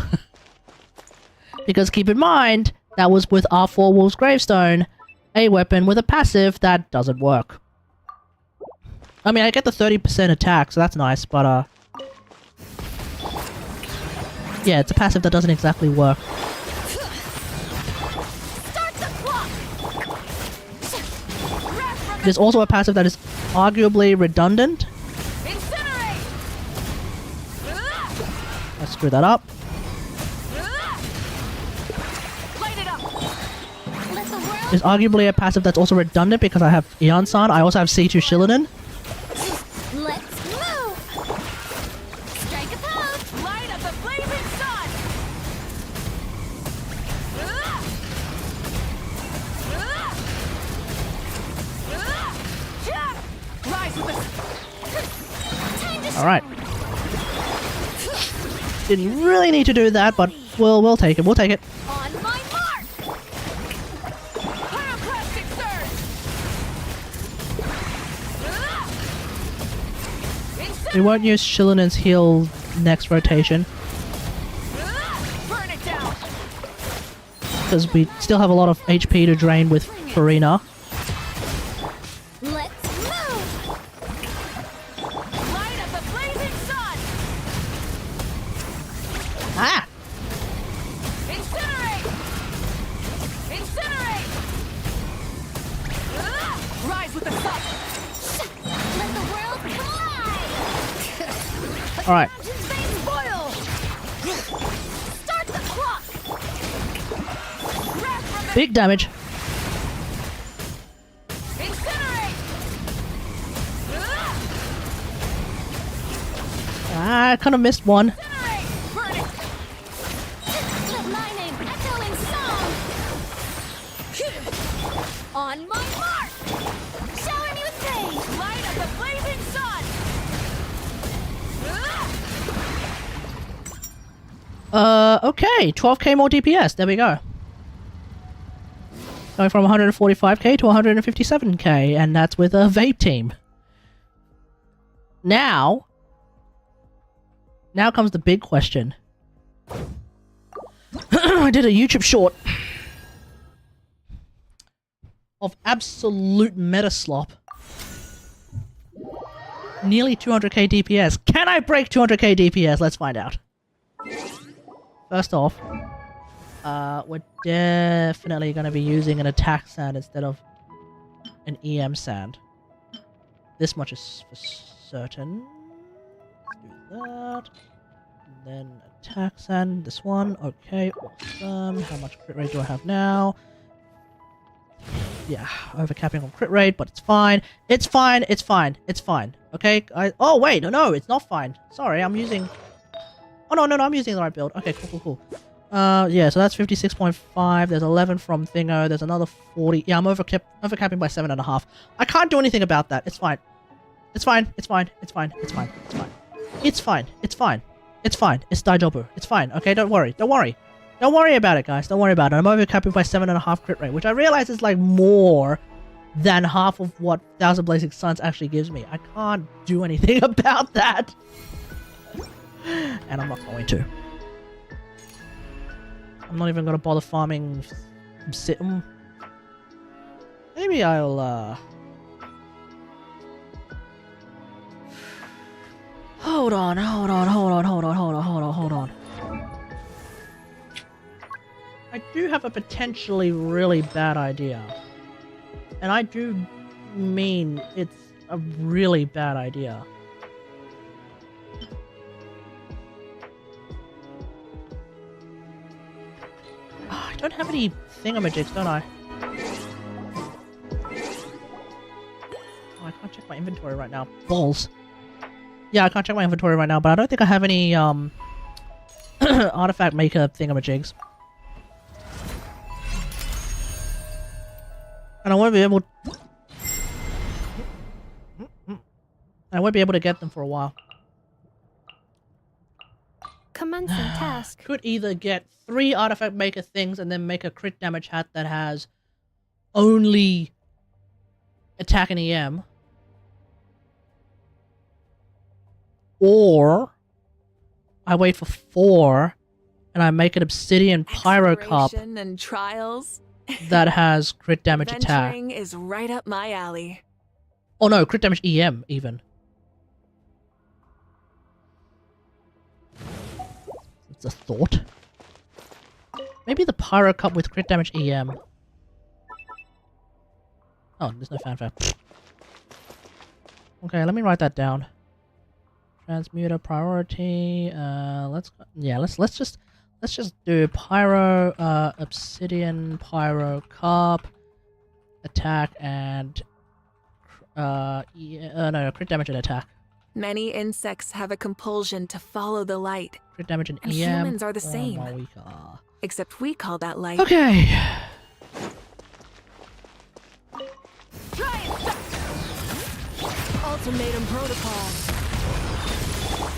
Because keep in mind, that was with our 4 Wolves Gravestone, a weapon with a passive that doesn't work. I mean, I get the 30% attack, so that's nice, but yeah, it's a passive that doesn't exactly work. There's also a passive that is arguably redundant. Let's screw that up. There's arguably a passive that's also redundant because I have Iansan. I also have C2 Shillidan. Let's move. Strike a pose. Light up the blazing sun. Rise with us. All right. Didn't really need to do that, but we'll take it. We'll take it. On my mark. Pyroclastic surge. We won't use Shillinan's heal next rotation. Burn it down. Because we still have a lot of HP to drain with Farina. Let's move. Light up the blazing sun. Ah! Incinerate. Incinerate. Rise with the sun. Let the world collide. Alright. Mountains veins boil. Start the clock. Wrath from the Big damage. incinerate. Ah, I kind of missed one. Incinerate. Burn it. Let my name echo in song. On my mark. Shower me with praise. Light up the blazing sun. Okay, 12k more DPS, there we go. Going from 145k to 157k, and that's with a vape team. Now comes the big question. I did a YouTube short of absolute meta slop. Nearly 200k DPS. Can I break 200k DPS? Let's find out. First off, we're definitely going to be using an attack sand instead of an EM sand. This much is for certain. Let's do that. And then attack sand, this one. Okay, awesome. How much crit rate do I have now? Yeah, overcapping on crit rate, but it's fine. It's fine. It's fine. It's fine. Okay. Oh wait, no, it's not fine. Sorry, I'm using. Oh no, I'm using the right build. Okay, cool. Yeah, so that's 56.5. There's 11 from Thingo. There's another 40. Yeah, I'm overcapping by 7.5. I can't do anything about that. It's fine. It's fine. It's fine. It's fine. It's fine. It's fine. It's fine. It's fine. It's fine. It's Daijobu. It's fine. Okay, don't worry. Don't worry. Don't worry about it, guys. Don't worry about it. I'm overcapping by 7.5 crit rate, which I realize is like more than half of what Thousand Blazing Suns actually gives me. I can't do anything about that. And I'm not going to. I'm not even going to bother farming Situm. Maybe I'll, Hold on. I do have a potentially really bad idea. And I do mean it's a really bad idea. I don't have any thingamajigs, don't I? Oh, I can't check my inventory right now. Balls. Yeah, I can't check my inventory right now, but I don't think I have any artifact maker thingamajigs. And I won't be able to get them for a while. Commencing task. Could either get 3 artifact maker things and then make a crit damage hat that has only attack and EM. Or I wait for 4 and I make an obsidian pyro cup Exploration and trials. that has crit damage attack. Adventuring is right up my alley. Oh no, crit damage EM even. It's a thought. Maybe the pyro cup with crit damage EM. Oh, there's no fanfare. Okay, let me write that down. Transmuter priority. Let's just do pyro, obsidian pyro cup, attack and no, crit damage and attack. Many insects have a compulsion to follow the light, Crit damage and and EM. humans are the for same. Mavuika. Except we call that light. Okay. Try and stop. Ultimatum protocol.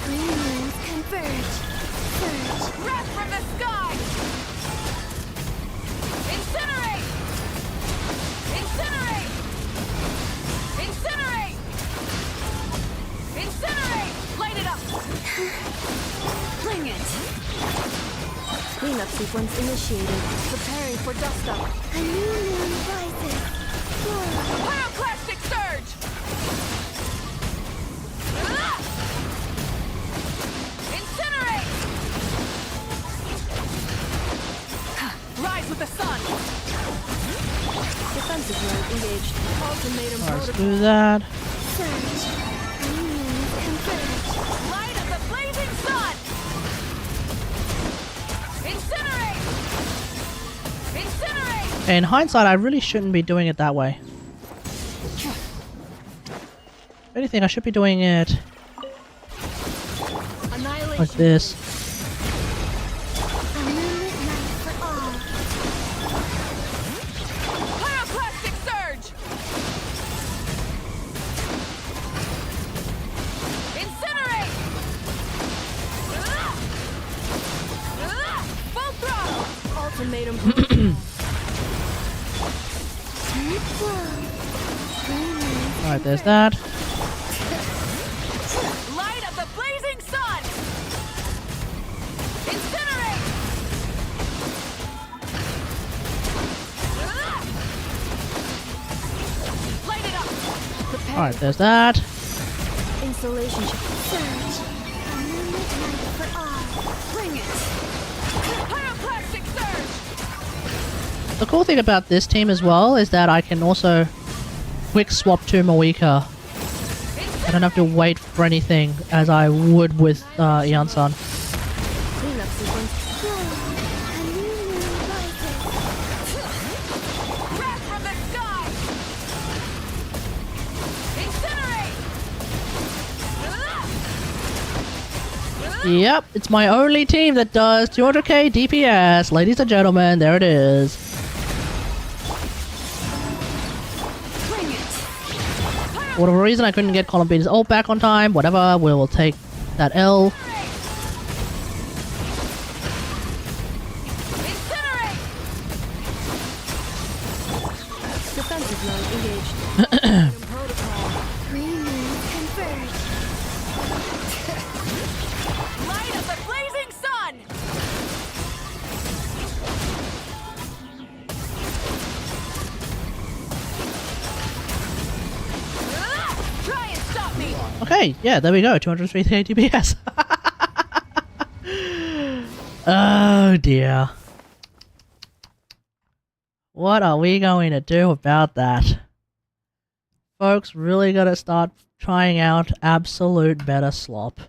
Green moons converge. Surge. Wrath from the sky! Incinerate! Incinerate! Incinerate! Incinerate! Light it up! Bring it. Cleanup sequence initiated. Preparing for dust up. A new moon rises. Glow. Pyroclastic surge! Ah! Incinerate! Rise with the sun! Defensive mode engaged. Ultimatum Alright, let's protocol. do that. Surge. Green moons converge. Light of the blazing sun! Incinerate! Incinerate! In hindsight, I really shouldn't be doing it that way. If anything, I should be doing it Annihilation. like this. A moonlit night for all. Pyroclastic surge! Incinerate! Full throttle! Ultimatum protocol. Deep glow. Green moons Alright, there's that. Light of the blazing sun! Incinerate! Light it up! Prepare Alright, there's that. insulation ship. surge. A moonlit night for all. Bring it. Pyroclastic surge! The cool thing about this team as well is that I can also quick swap to Mavuika. I don't have to wait for anything as I would with Ian-san. Cleanup sequence. Glow. A new moon rises. Wrath from the sky! Yep, it's my only team that does 200k DPS. Ladies and gentlemen, there it is. For whatever reason, I couldn't get Columbine's ult back on time. Whatever, we will take that L. Defensive mode engaged. Green means converge. Light of the blazing sun! Try and stop me! Okay, yeah, there we go. 203k DPS. Oh dear. What are we going to do about that? Folks, really gotta start trying out absolute better slop.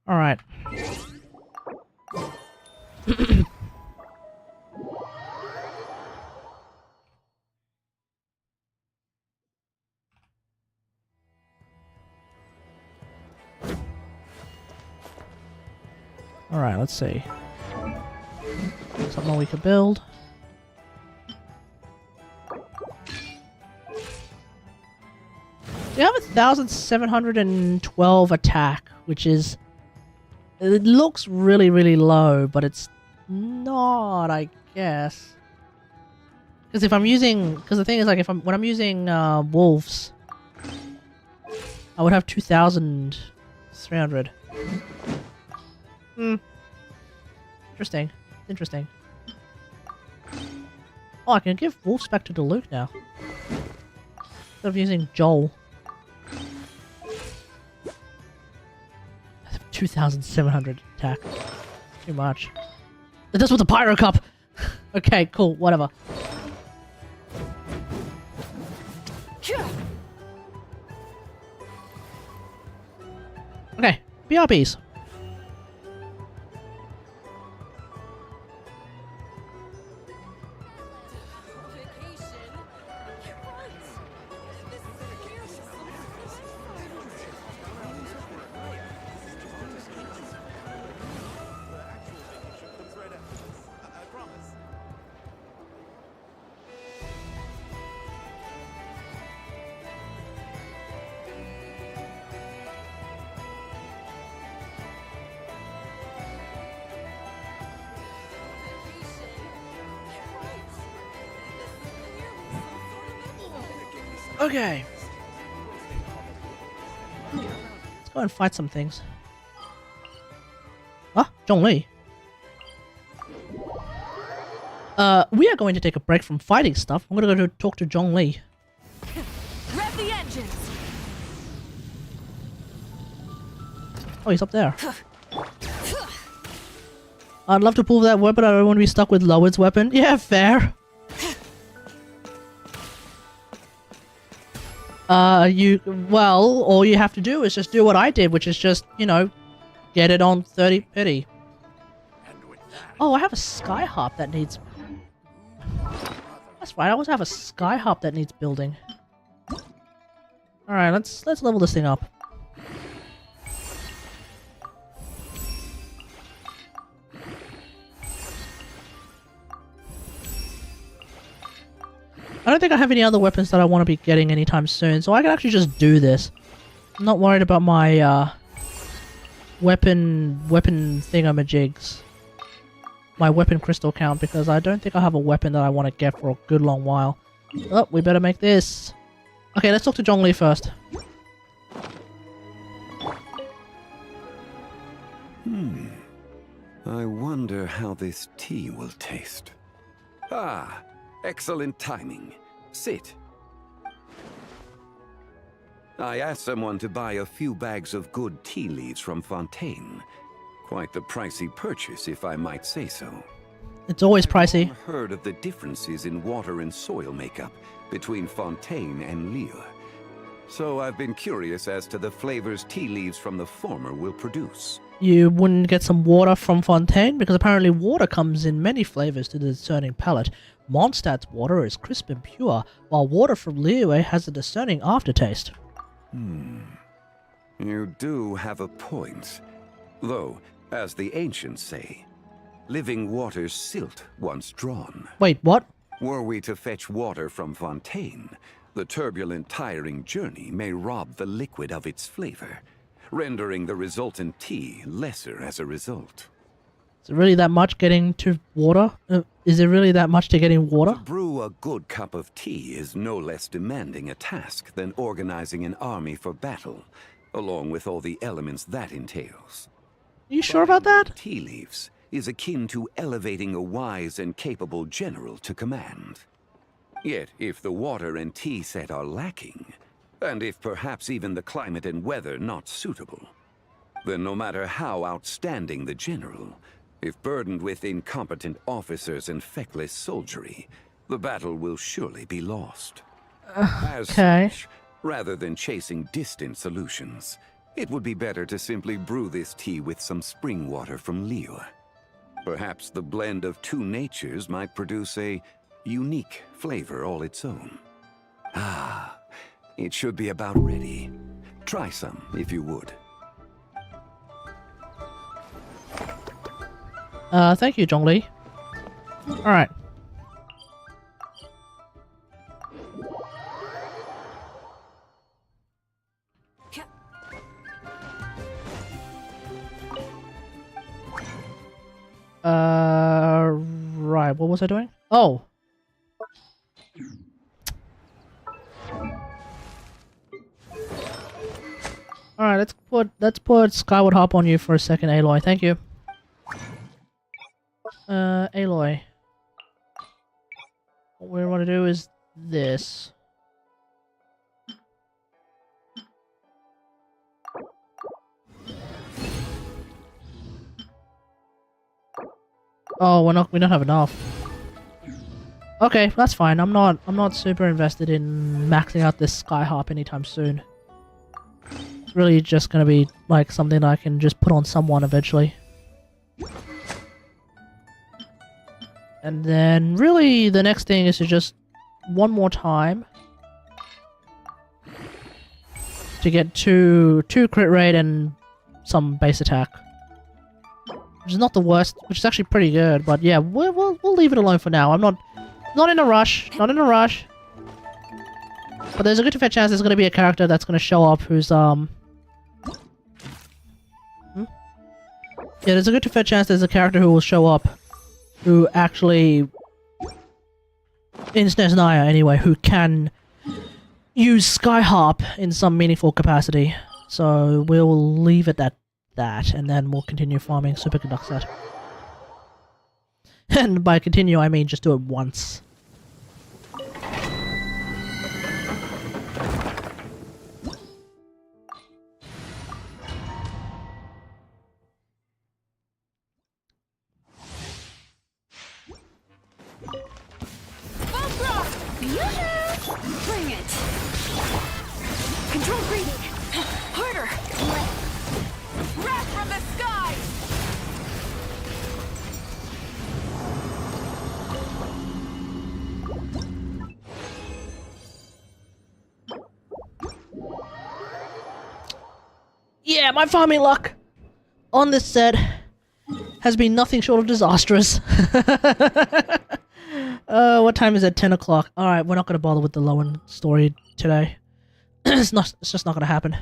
Alright. Alright, let's see. Something we could build. You have 1,712 attack, which is... It looks really, really low, but it's not, I guess. Because if I'm using... Because the thing is, like, when I'm using wolves, I would have 2,300. Interesting. Interesting. Oh, I can give wolves back to Diluc now. Instead of using Joel. 2,700 attack. Too much. That's with the Pyro Cup! Okay, cool, whatever. Okay, BRBs. Okay. Let's go and fight some things. Ah, Zhongli. We are going to take a break from fighting stuff. I'm gonna go to talk to Zhongli. Rev the engines! Oh, he's up there. I'd love to pull that weapon. I don't want to be stuck with Lowen's weapon. Yeah, fair. Well, all you have to do is just do what I did, which is just, you know, get it on 30 pity. Oh, I have a sky harp that needs... That's right, I also have a sky harp that needs building. Alright, let's level this thing up. I don't think I have any other weapons that I want to be getting anytime soon, so I can actually just do this. I'm not worried about my, weapon thingamajigs. My weapon crystal count, because I don't think I have a weapon that I want to get for a good long while. Oh, we better make this. Okay, let's talk to Zhongli first. I wonder how this tea will taste. Ah, excellent timing. Sit. I asked someone to buy a few bags of good tea leaves from Fontaine. Quite the pricey purchase, if I might say so. It's always pricey. I've heard of the differences in water and soil makeup between Fontaine and Lille. So I've been curious as to the flavors tea leaves from the former will produce. You wouldn't get some water from Fontaine? Because apparently water comes in many flavors to the discerning palate. Mondstadt's water is crisp and pure, while water from Liyue has a discerning aftertaste. You do have a point. Though, as the ancients say, living water's silt once drawn. Wait, what? Were we to fetch water from Fontaine, the turbulent, tiring journey may rob the liquid of its flavor, rendering the resultant tea lesser as a result. Is it really that much getting to water? Is it really that much to getting water? To brew a good cup of tea is no less demanding a task than organizing an army for battle, along with all the elements that entails. Are you sure about that? Tea leaves is akin to elevating a wise and capable general to command. Yet, if the water and tea set are lacking, and if perhaps even the climate and weather not suitable, then no matter how outstanding the general, if burdened with incompetent officers and feckless soldiery, the battle will surely be lost. As such, rather than chasing distant solutions, it would be better to simply brew this tea with some spring water from Liyue. Perhaps the blend of two natures might produce a unique flavor all its own. Ah, it should be about ready. Try some, if you would. Thank you, Zhongli. Alright. Right, what was I doing? Oh! Alright, let's put Skyward Hop on you for a second, Aloy. Thank you. Aloy. What we want to do is this. Oh, we don't have enough. Okay, that's fine. I'm not super invested in maxing out this Sky Harp anytime soon. It's really just gonna be like something I can just put on someone eventually. And then really the next thing is to just one more time to get two crit rate and some base attack. Which is not the worst, which is actually pretty good, but yeah, we'll leave it alone for now. I'm not in a rush, not in a rush. But there's a good fair chance there's gonna be a character that's gonna show up who's Yeah, there's a good fair chance there's a character who will show up who actually in SNES Naya anyway, who can use Sky Harp in some meaningful capacity. So we'll leave it at that, and then we'll continue farming Superconduct Set. And by continue, I mean just do it once. Bring it! Control breathing! Harder! Wrath from the sky! Yeah, my farming luck on this set has been nothing short of disastrous. What time is it? 10 o'clock. Alright, we're not gonna bother with the Lohen story today. It's just not gonna happen.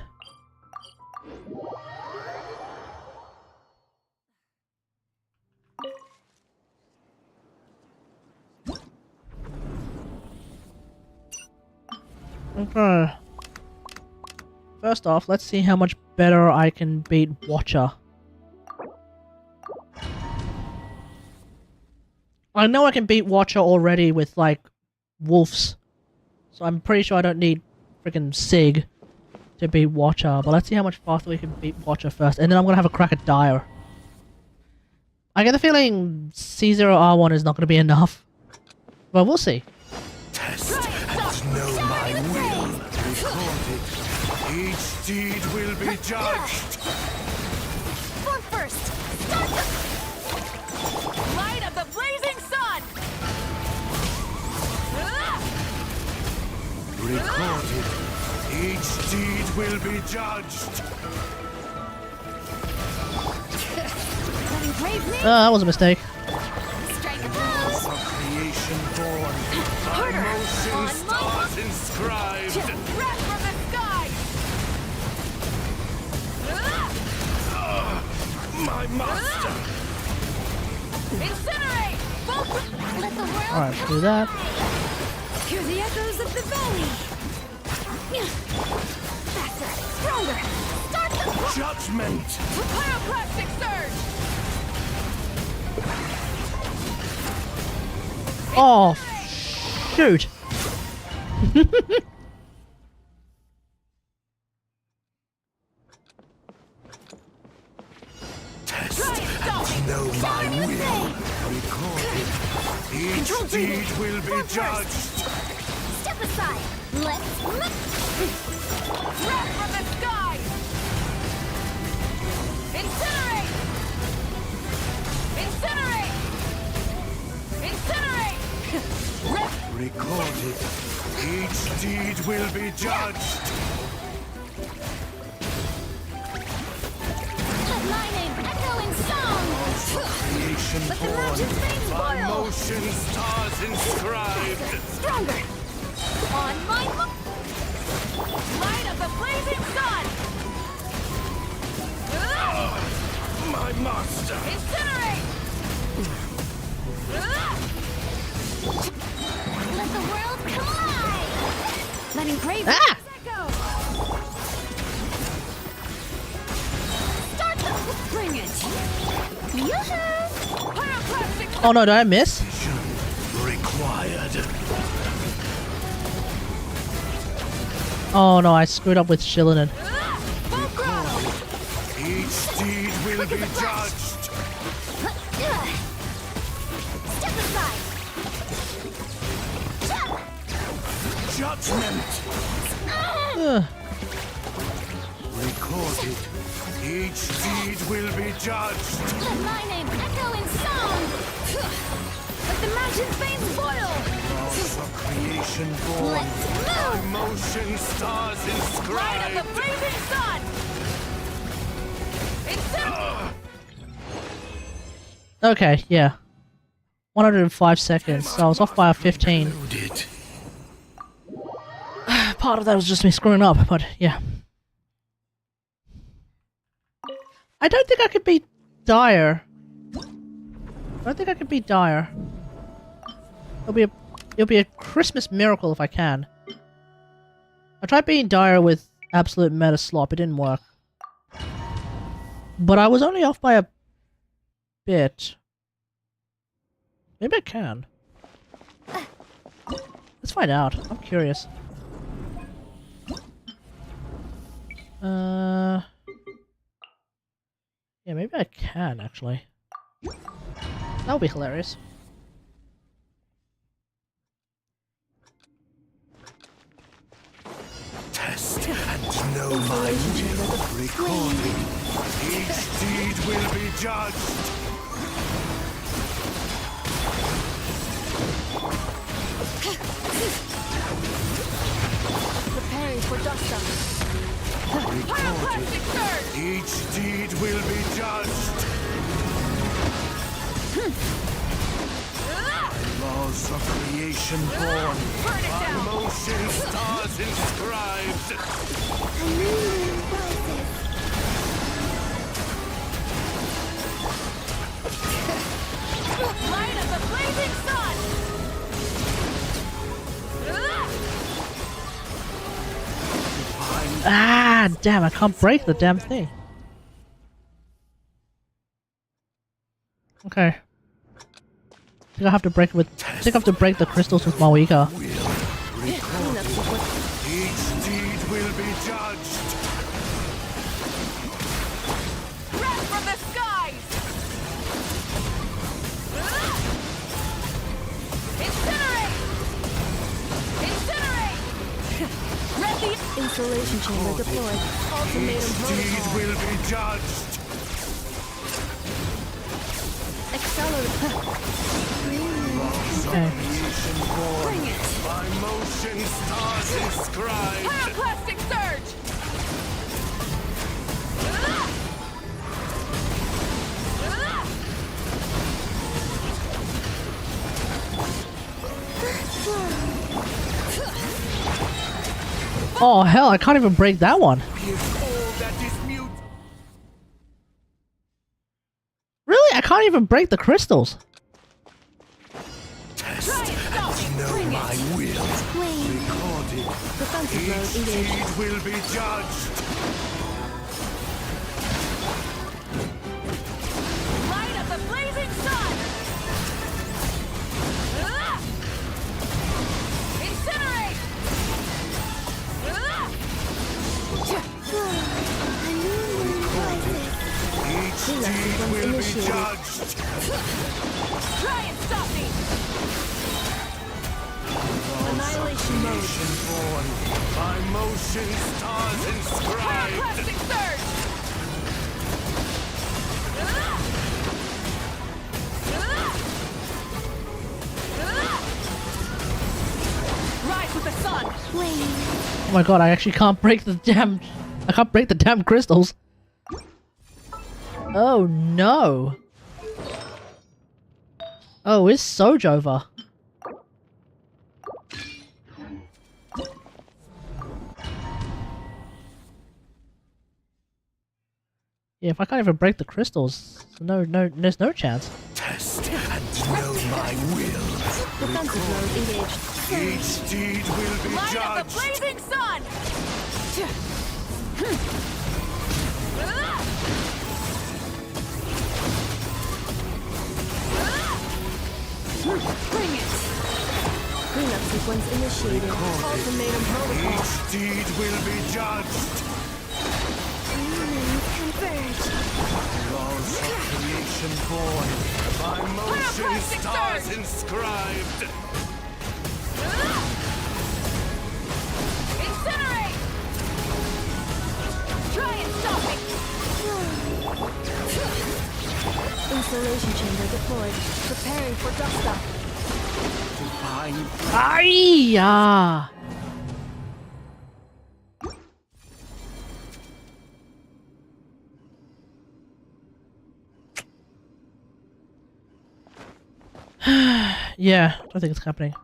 Okay. First off, let's see how much better I can beat Watcher. I know I can beat Watcher already with, like, Wolves. So I'm pretty sure I don't need freaking Sig to beat Watcher. But let's see how much faster we can beat Watcher first. And then I'm gonna have a crack at Dire. I get the feeling C0R1 is not gonna be enough. But we'll see. Test and know my will. Record it. judged! Form first! Start the... Light of the blazing sun! Recorded. Each deed will be judged. Letting brave men That was a mistake. strike a pose! Of creation born. Harder! Motion On stars inscribed. Wrath from the sky! My master. Incinerate! Let the world Alright, do that. hear the echoes of the valley! Faster! Stronger! Start the... Judgment. Pyroclastic surge! Oh, shoot. Test Try and stop me! and know my USA! will. Recorded. Each Control deed breathing. will be Form first. judged. Step aside! Let's... Wrath from the sky! Incinerate! Incinerate! Incinerate! Wrath! Recorded. Each deed will be judged. Let my name echo in song! Creation Let the born. mountains veins By boil! motion stars inscribed. Stronger! On my... Light of the blazing sun! My master. Incinerate! Let the world come alive! Letting brave Ah! men echo! Start the... Bring it! Yoo-hoo! Pyroclastic Oh no, did I miss? Required. Oh no, I screwed up with Shillinen. full throttle! Each deed will be judged. Step aside! Judgment. Ugh. Recorded. Each deed will be judged. Let my name echo in song! Let the mountains veins boil! Laws of creation born. Let's By move! motion stars Light of inscribed. the blazing sun! Incinerate! Okay, yeah. 105 seconds, so I was off by 15. Loaded. Part of that was just me screwing up, but yeah. I don't think I could beat Dire. I don't think I could beat Dire. It'll be a Christmas miracle if I can. I tried beating Dire with absolute meta slop, it didn't work. But I was only off by a bit. Maybe I can. Let's find out. I'm curious. Yeah, maybe I can actually. That would be hilarious. Test and know my will. Recorded. Each deed will be judged. Preparing for dust up. Pyroclastic surge! Each deed will be judged. Laws of creation born. Burn it By down! motion stars inscribed. A new moon rises. Light of the blazing sun! Ah, damn! I can't break the damn thing. Okay. I think I have to break it with. I think I have to break the crystals with Mavuika. Each deed will be judged. Wrath from the skies! Incinerate! Incinerate! Red the Installation chamber deployed. Ultimatum protocol. will be judged. Accelerate. Okay. Bring it. By motion stars inscribed. Pyroclastic surge! Oh hell, I can't even break that one. Is all that is mute. Really? I can't even break the crystals. Test and know my will. Flame. Recorded. Defensive mode Each engaged. deed will be judged. Light of the blazing sun! Incinerate! A new moon rises. Each Cleanup deed sequence will be initiated. judged. Try and stop me! Annihilation mode. Born by motion stars inscribed. Pyroclastic surge! Rise with the sun! Flame. Oh my god, I actually can't break the damn... I can't break the damn crystals. Oh no. Oh, is Soj over? Yeah, if I can't even break the crystals, there's no chance. Test and know my will. Defensive mode engaged. Each deed will be Light of the judged. blazing sun! Bring it. Cleanup sequence initiated. Ultimatum protocol. Each deed will be judged. Humans converge. Laws of creation born by motion Pyroclastic stars surge. inscribed. Incinerate! Try and stop me! Installation chamber deployed. Preparing for dust up. Divine Aiya! Yeah, I don't think it's happening.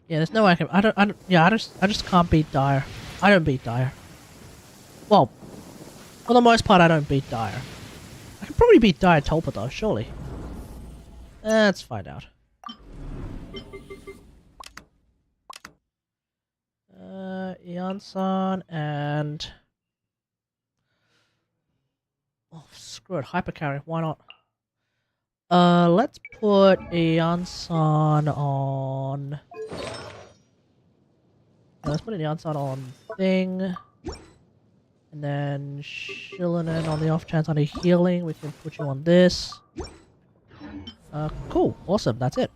Yeah, there's no way I can. I just can't beat Dire. I don't beat Dire. Well, for the most part, I don't beat Dire. I can probably beat Dire Tulpa though, surely. Let's find out. Iansan and... Oh, screw it, Hypercarry, why not? Let's put Iansan on... Yeah, let's put Iansan on Thing. And then Shillinen on the off chance I need healing, we can put you on this. Cool, awesome, that's it.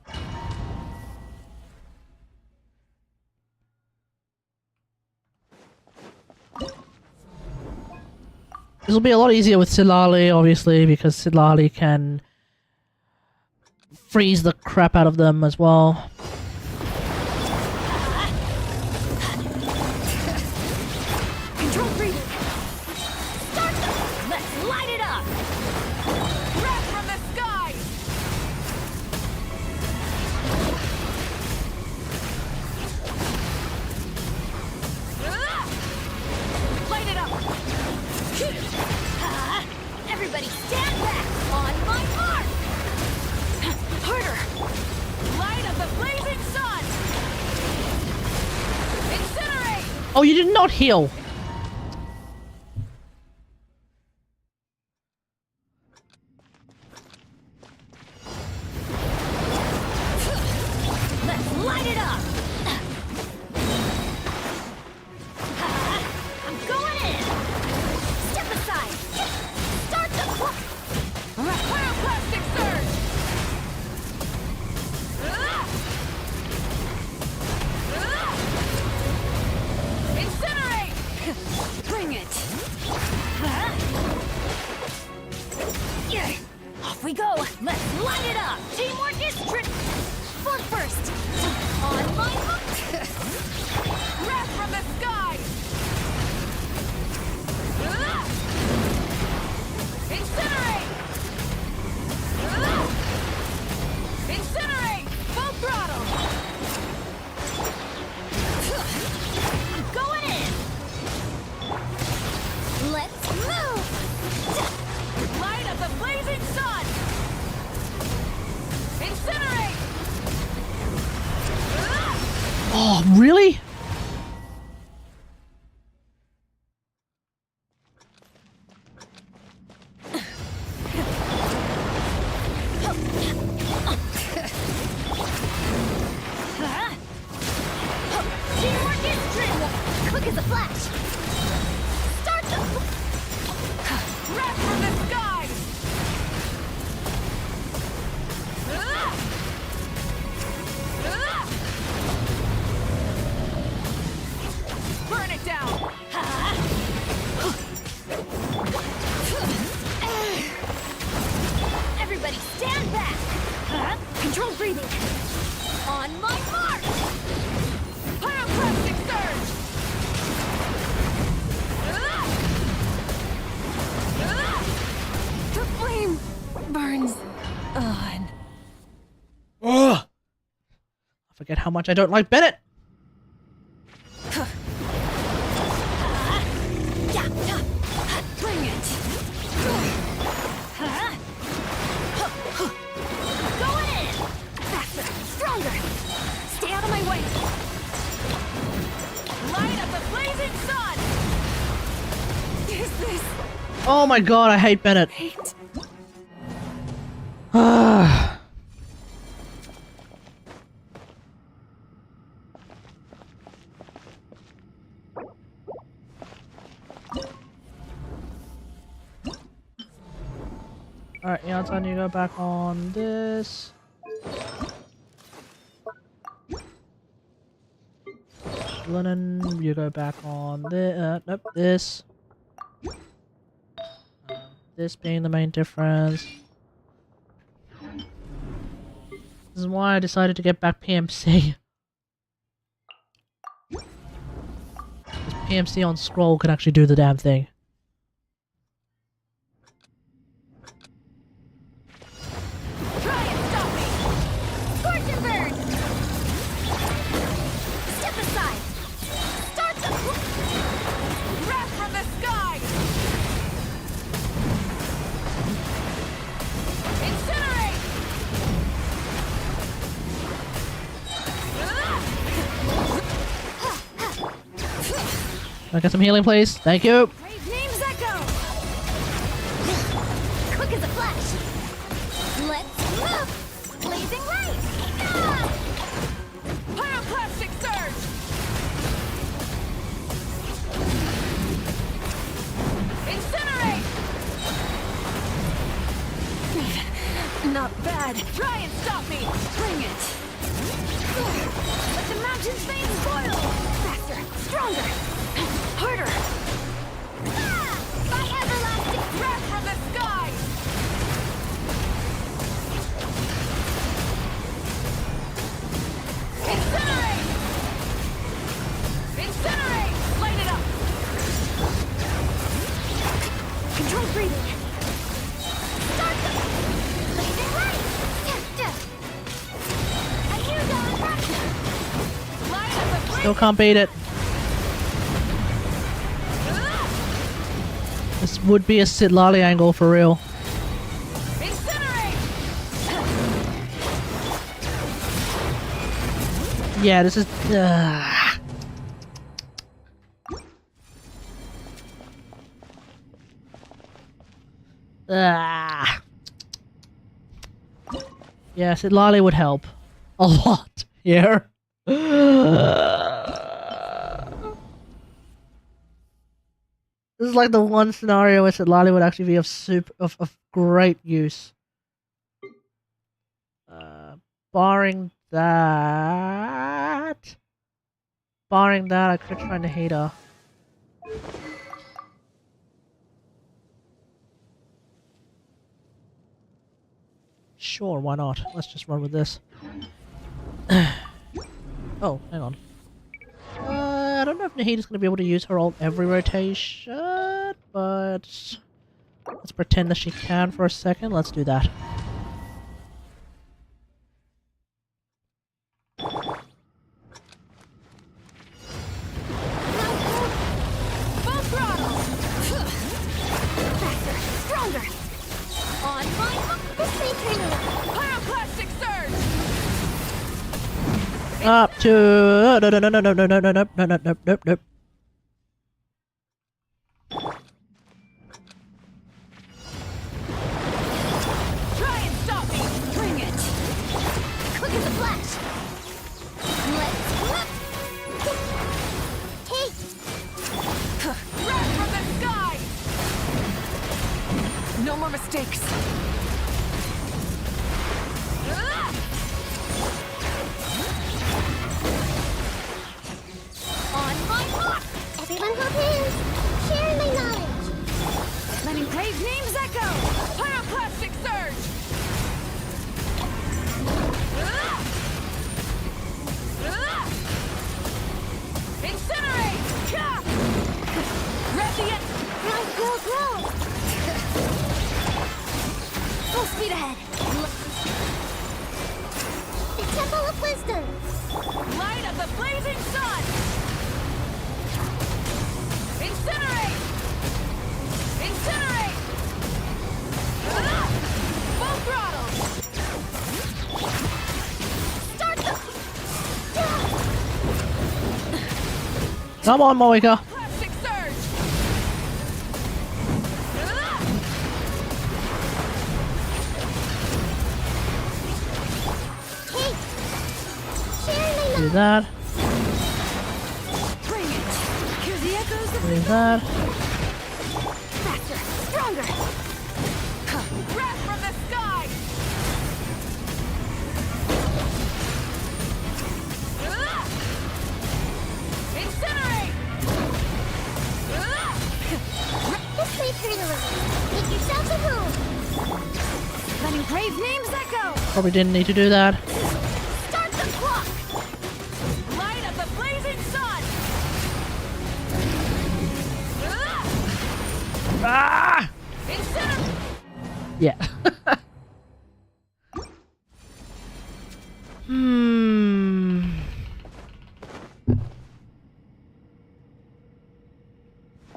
This will be a lot easier with Silali, obviously, because Silali can freeze the crap out of them as well. Control 3. Start them. Let's light it up. Wrath from the skies! Light it up! Everybody stand back. On my mark. Harder. Light of the blazing sun! Incinerate! Oh, you did not heal! Let's light it up. I'm going in. go. Let's light it up. Teamwork is Foot first. On my hook. Wrath from the sky! Incinerate! Incinerate! Full throttle! Going in. Let's move. Light of the blazing sun! Incinerate! Oh, really? Teamwork is quick as a flash. Start the Wrath from the sky! Burn it down! Everybody stand back. Controlled breathing. On my mark. Pyroclastic surge! The flame burns on. Ugh. I forget how much I don't like Bennett. Bring it. Going in. Faster, stronger. Stay out of my way. Light of the blazing sun! Is this Oh my god, I hate Bennett. hate? Ah. Alright, Yantan, you go back on this. Lennon, you go back on this. Nope, this. This being the main difference. This is why I decided to get back PMC. Because PMC on scroll can actually do the damn thing. Try and stop me. Scorch and burn. Step aside. Start the Wrath from the sky! Incinerate! Can I get some healing, please? Thank you. brave names echo. Quick as a flash. Let's move. Blazing light. Ah! Pyroclastic surge! Incinerate! Not bad. Try and stop me! Bring it. Let the mountain's veins boil. Faster, stronger, harder. Ah! My everlasting Wrath from the sky! Incinerate! Incinerate! Light it up! controlled breathing. Start the blazing light. A new dawn. Light of the Still can't beat it. This would be a Sitlali angle for real. Incinerate! Yeah, this is. Yeah, Sitlali would help a lot here. This is like the one scenario where Sitlali would actually be of great use. Barring that, I could try to hate her. Sure, why not? Let's just run with this. Oh, hang on. I don't know if Nahid is going to be able to use her ult every rotation, but let's pretend that she can for a second. Let's do that. Full throttle! Faster! Stronger! On my this may turn around. Pyroclastic surge! Up to no no no no no no no no no no no no no no. Try and stop me! Bring it! Quick as a flash! Let's flip! Take! Wrath from the sky! No more mistakes. Ah! On my mark! Everyone hold hands! Share my knowledge! Letting brave names echo! Pyroclastic surge! Ah! Ah! Incinerate! Ka! Radiant! Grow! Full speed ahead! The Temple of Wisdom! Light of the blazing sun! Incinerate! Incinerate! Ah! Full throttle! Start the... Come on, Mavuika. Plastic surge! Ah! Take! Share my Do knowledge! that. Bring it! Hear the echoes of Do that. Faster! Stronger! wrath from the sky! Ah! Incinerate! Ah! This may turn around. Make yourselves at home! Letting brave names echo! Probably didn't need to do that. Start the clock! Light of the blazing sun! Ah! Ah! Incinerate! Yeah. Hmm.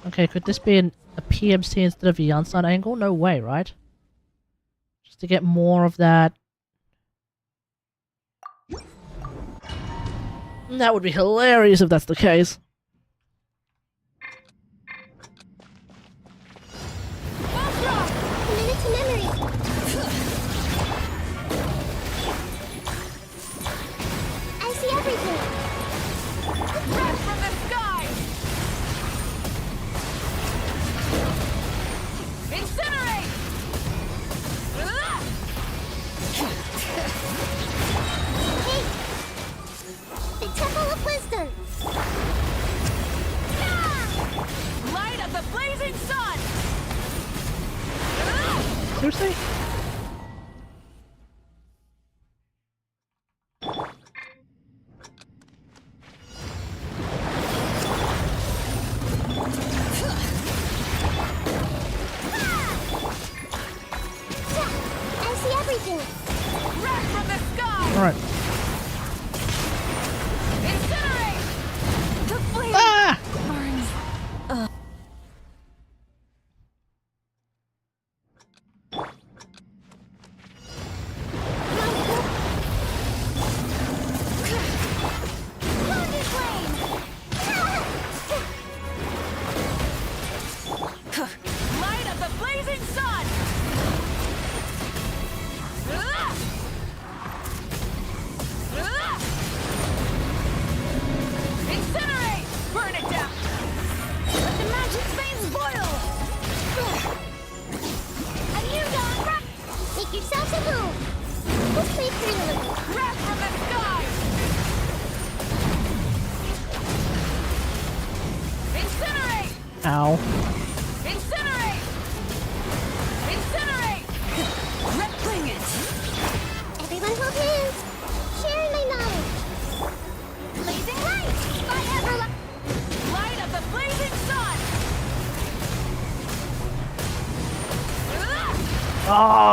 Okay, could this be a PMC instead of a Janssen angle? No way, right? Just to get more of that. That would be hilarious if that's the case. Full throttle! A minute to memory! I see everything! Wrath from the sky! Incinerate! Ah! Hey! The Temple of Wisdom! Light of the blazing sun! Ah! Seriously? I see everything! Wrath from the sky! Alright. Incinerate! The flame Ah! burns. Thunder flame! Light of the blazing sun! Ah! Ah! Incinerate! Burn it down! Let the magic flames boil! A new dawn! Make yourselves at home! This may turn a little. Wrath from the sky! Incinerate! Ow. Incinerate! Incinerate! Bring it!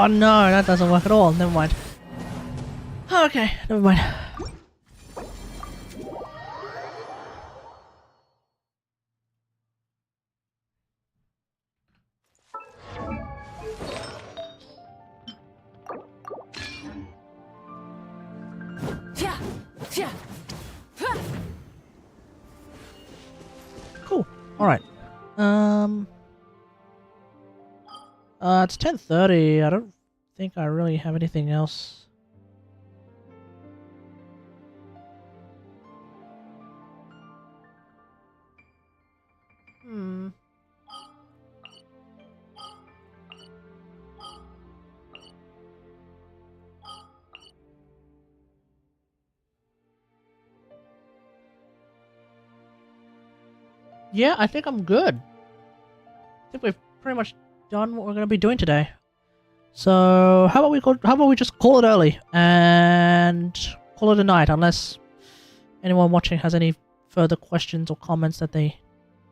Oh no, that doesn't work at all. Never mind. Okay, never mind. Yeah, yeah. Cool. Alright. It's 10:30. I don't think I really have anything else. Yeah, I think I'm good. I think we've pretty much done what we're gonna be doing today. So how about we just call it early and call it a night, unless anyone watching has any further questions or comments that they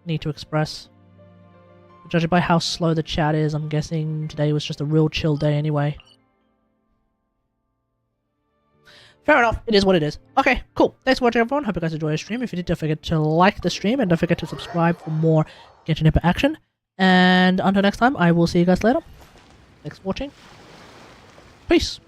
need to express. Judging by how slow the chat is, I'm guessing today was just a real chill day anyway. Fair enough, it is what it is. Okay, cool. Thanks for watching, everyone. Hope you guys enjoyed the stream. If you did, don't forget to like the stream and don't forget to subscribe for more Genshin Impact action. And until next time, I will see you guys later. Thanks for watching. Peace.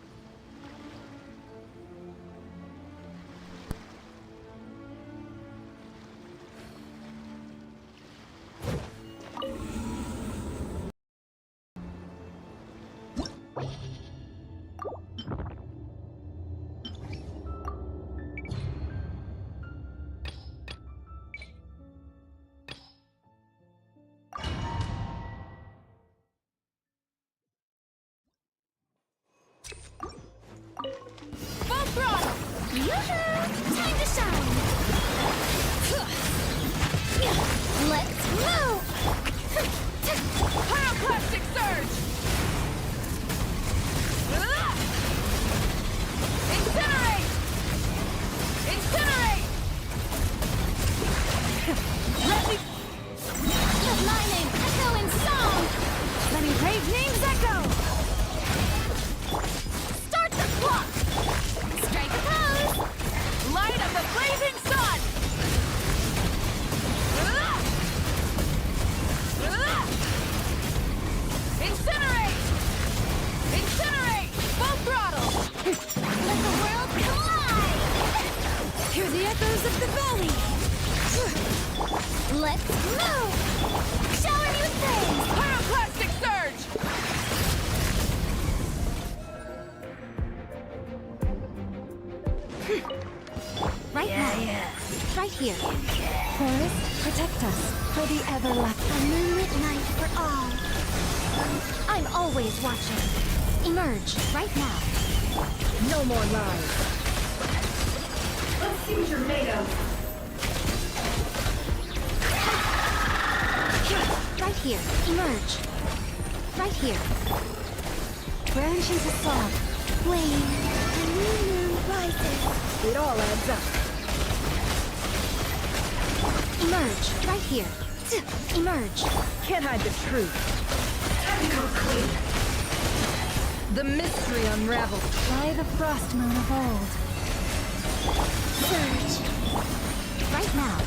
Full throttle! Yoo-hoo! Time to shine! Let's move! Pyroclastic surge! Incinerate! Incinerate! Let me... Let my name echo in song! Letting brave names echo! Start the clock! Strike a pose! Light of the blazing sun! Incinerate! Incinerate! Full throttle! Let the world collide! Hear the echoes of the valley! Let's move! Shower me with praise! Pyroclastic surge! Right now. Right here. Forest, protect us for the everlasting. A moonlit night for all. I'm always watching. Emerge right now. No more lies. Let's see what you're made of. Right here. Emerge. Right here. Branch into song. Flame. A new moon rises. It all adds up. Emerge. Right here. Emerge. Can't hide the truth. Time to come clean. The mystery unraveled. By the frost moon of old. Surge. Right now.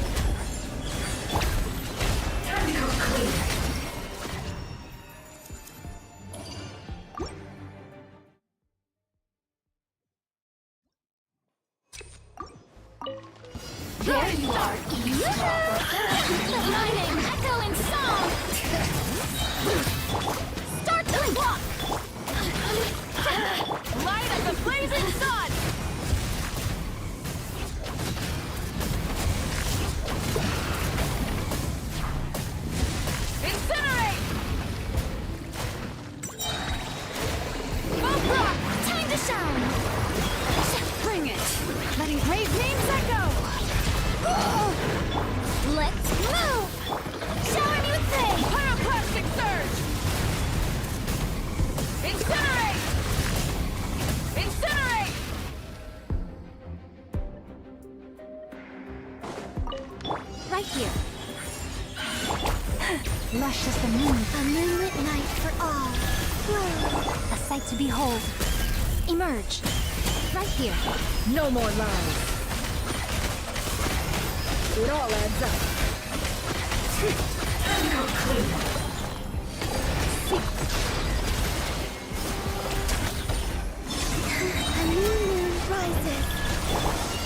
Time to come clean. There you are, eavesdropper. Let my name echo in song. Start the clock. Light of the blazing sun! Incinerate! Both rock. Time to shine. Bring it! Letting brave names echo! Let's move. Shower me with praise. Pyroclastic surge! Incinerate! Incinerate! Right here. Lush as the moon. A moonlit night for all. Whoa. A sight to behold. Emerge. Right here. No more lies. It all adds up. Time to come clean. A new moon rises.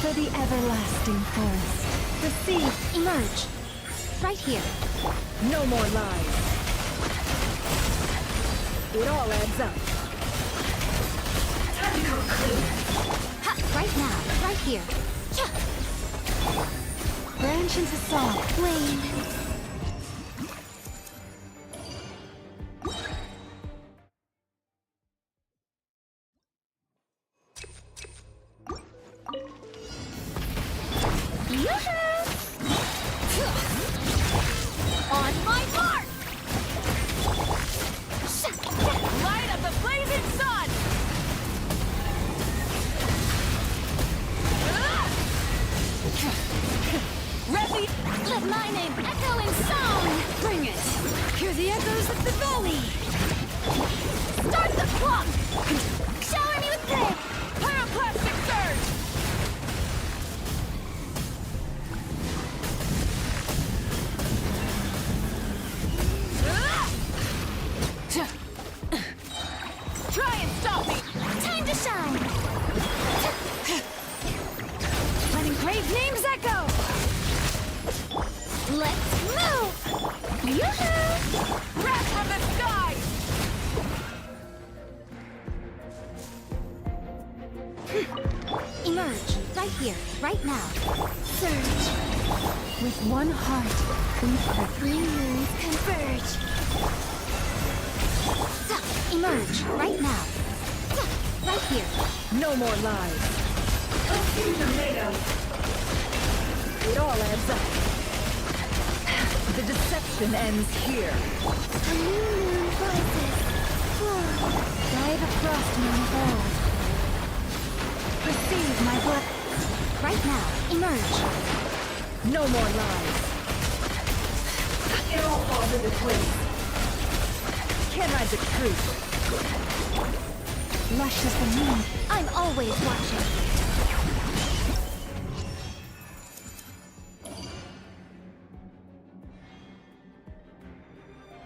For the everlasting forest. Receive. Emerge. Right here. No more lies. It all adds up. Time to come clean. Ha! Right now. Right here. Yeah. Branch into song. Flame. On my mark! Light up the blazing sun! Ready? Let my name echo in song! Bring it! Hear the echoes of the valley! Start the clock! Shower me with praise! Pyroclastic surge! Try and stop me! Time to shine! Let engraved names echo! Let's move! Yoo-hoo! Wrath from the sky! Emerge, right here, right now. Surge. With one heart, the three moons converge. Emerge, right now. Right here. No more lies. Tomato. It all adds up. The deception ends here. A new moon rises. Dye the frost moon gold. Perceive my work. Right now, emerge. No more lies. It all falls into place. Can't hide the truth. Lush as the moon, I'm always watching.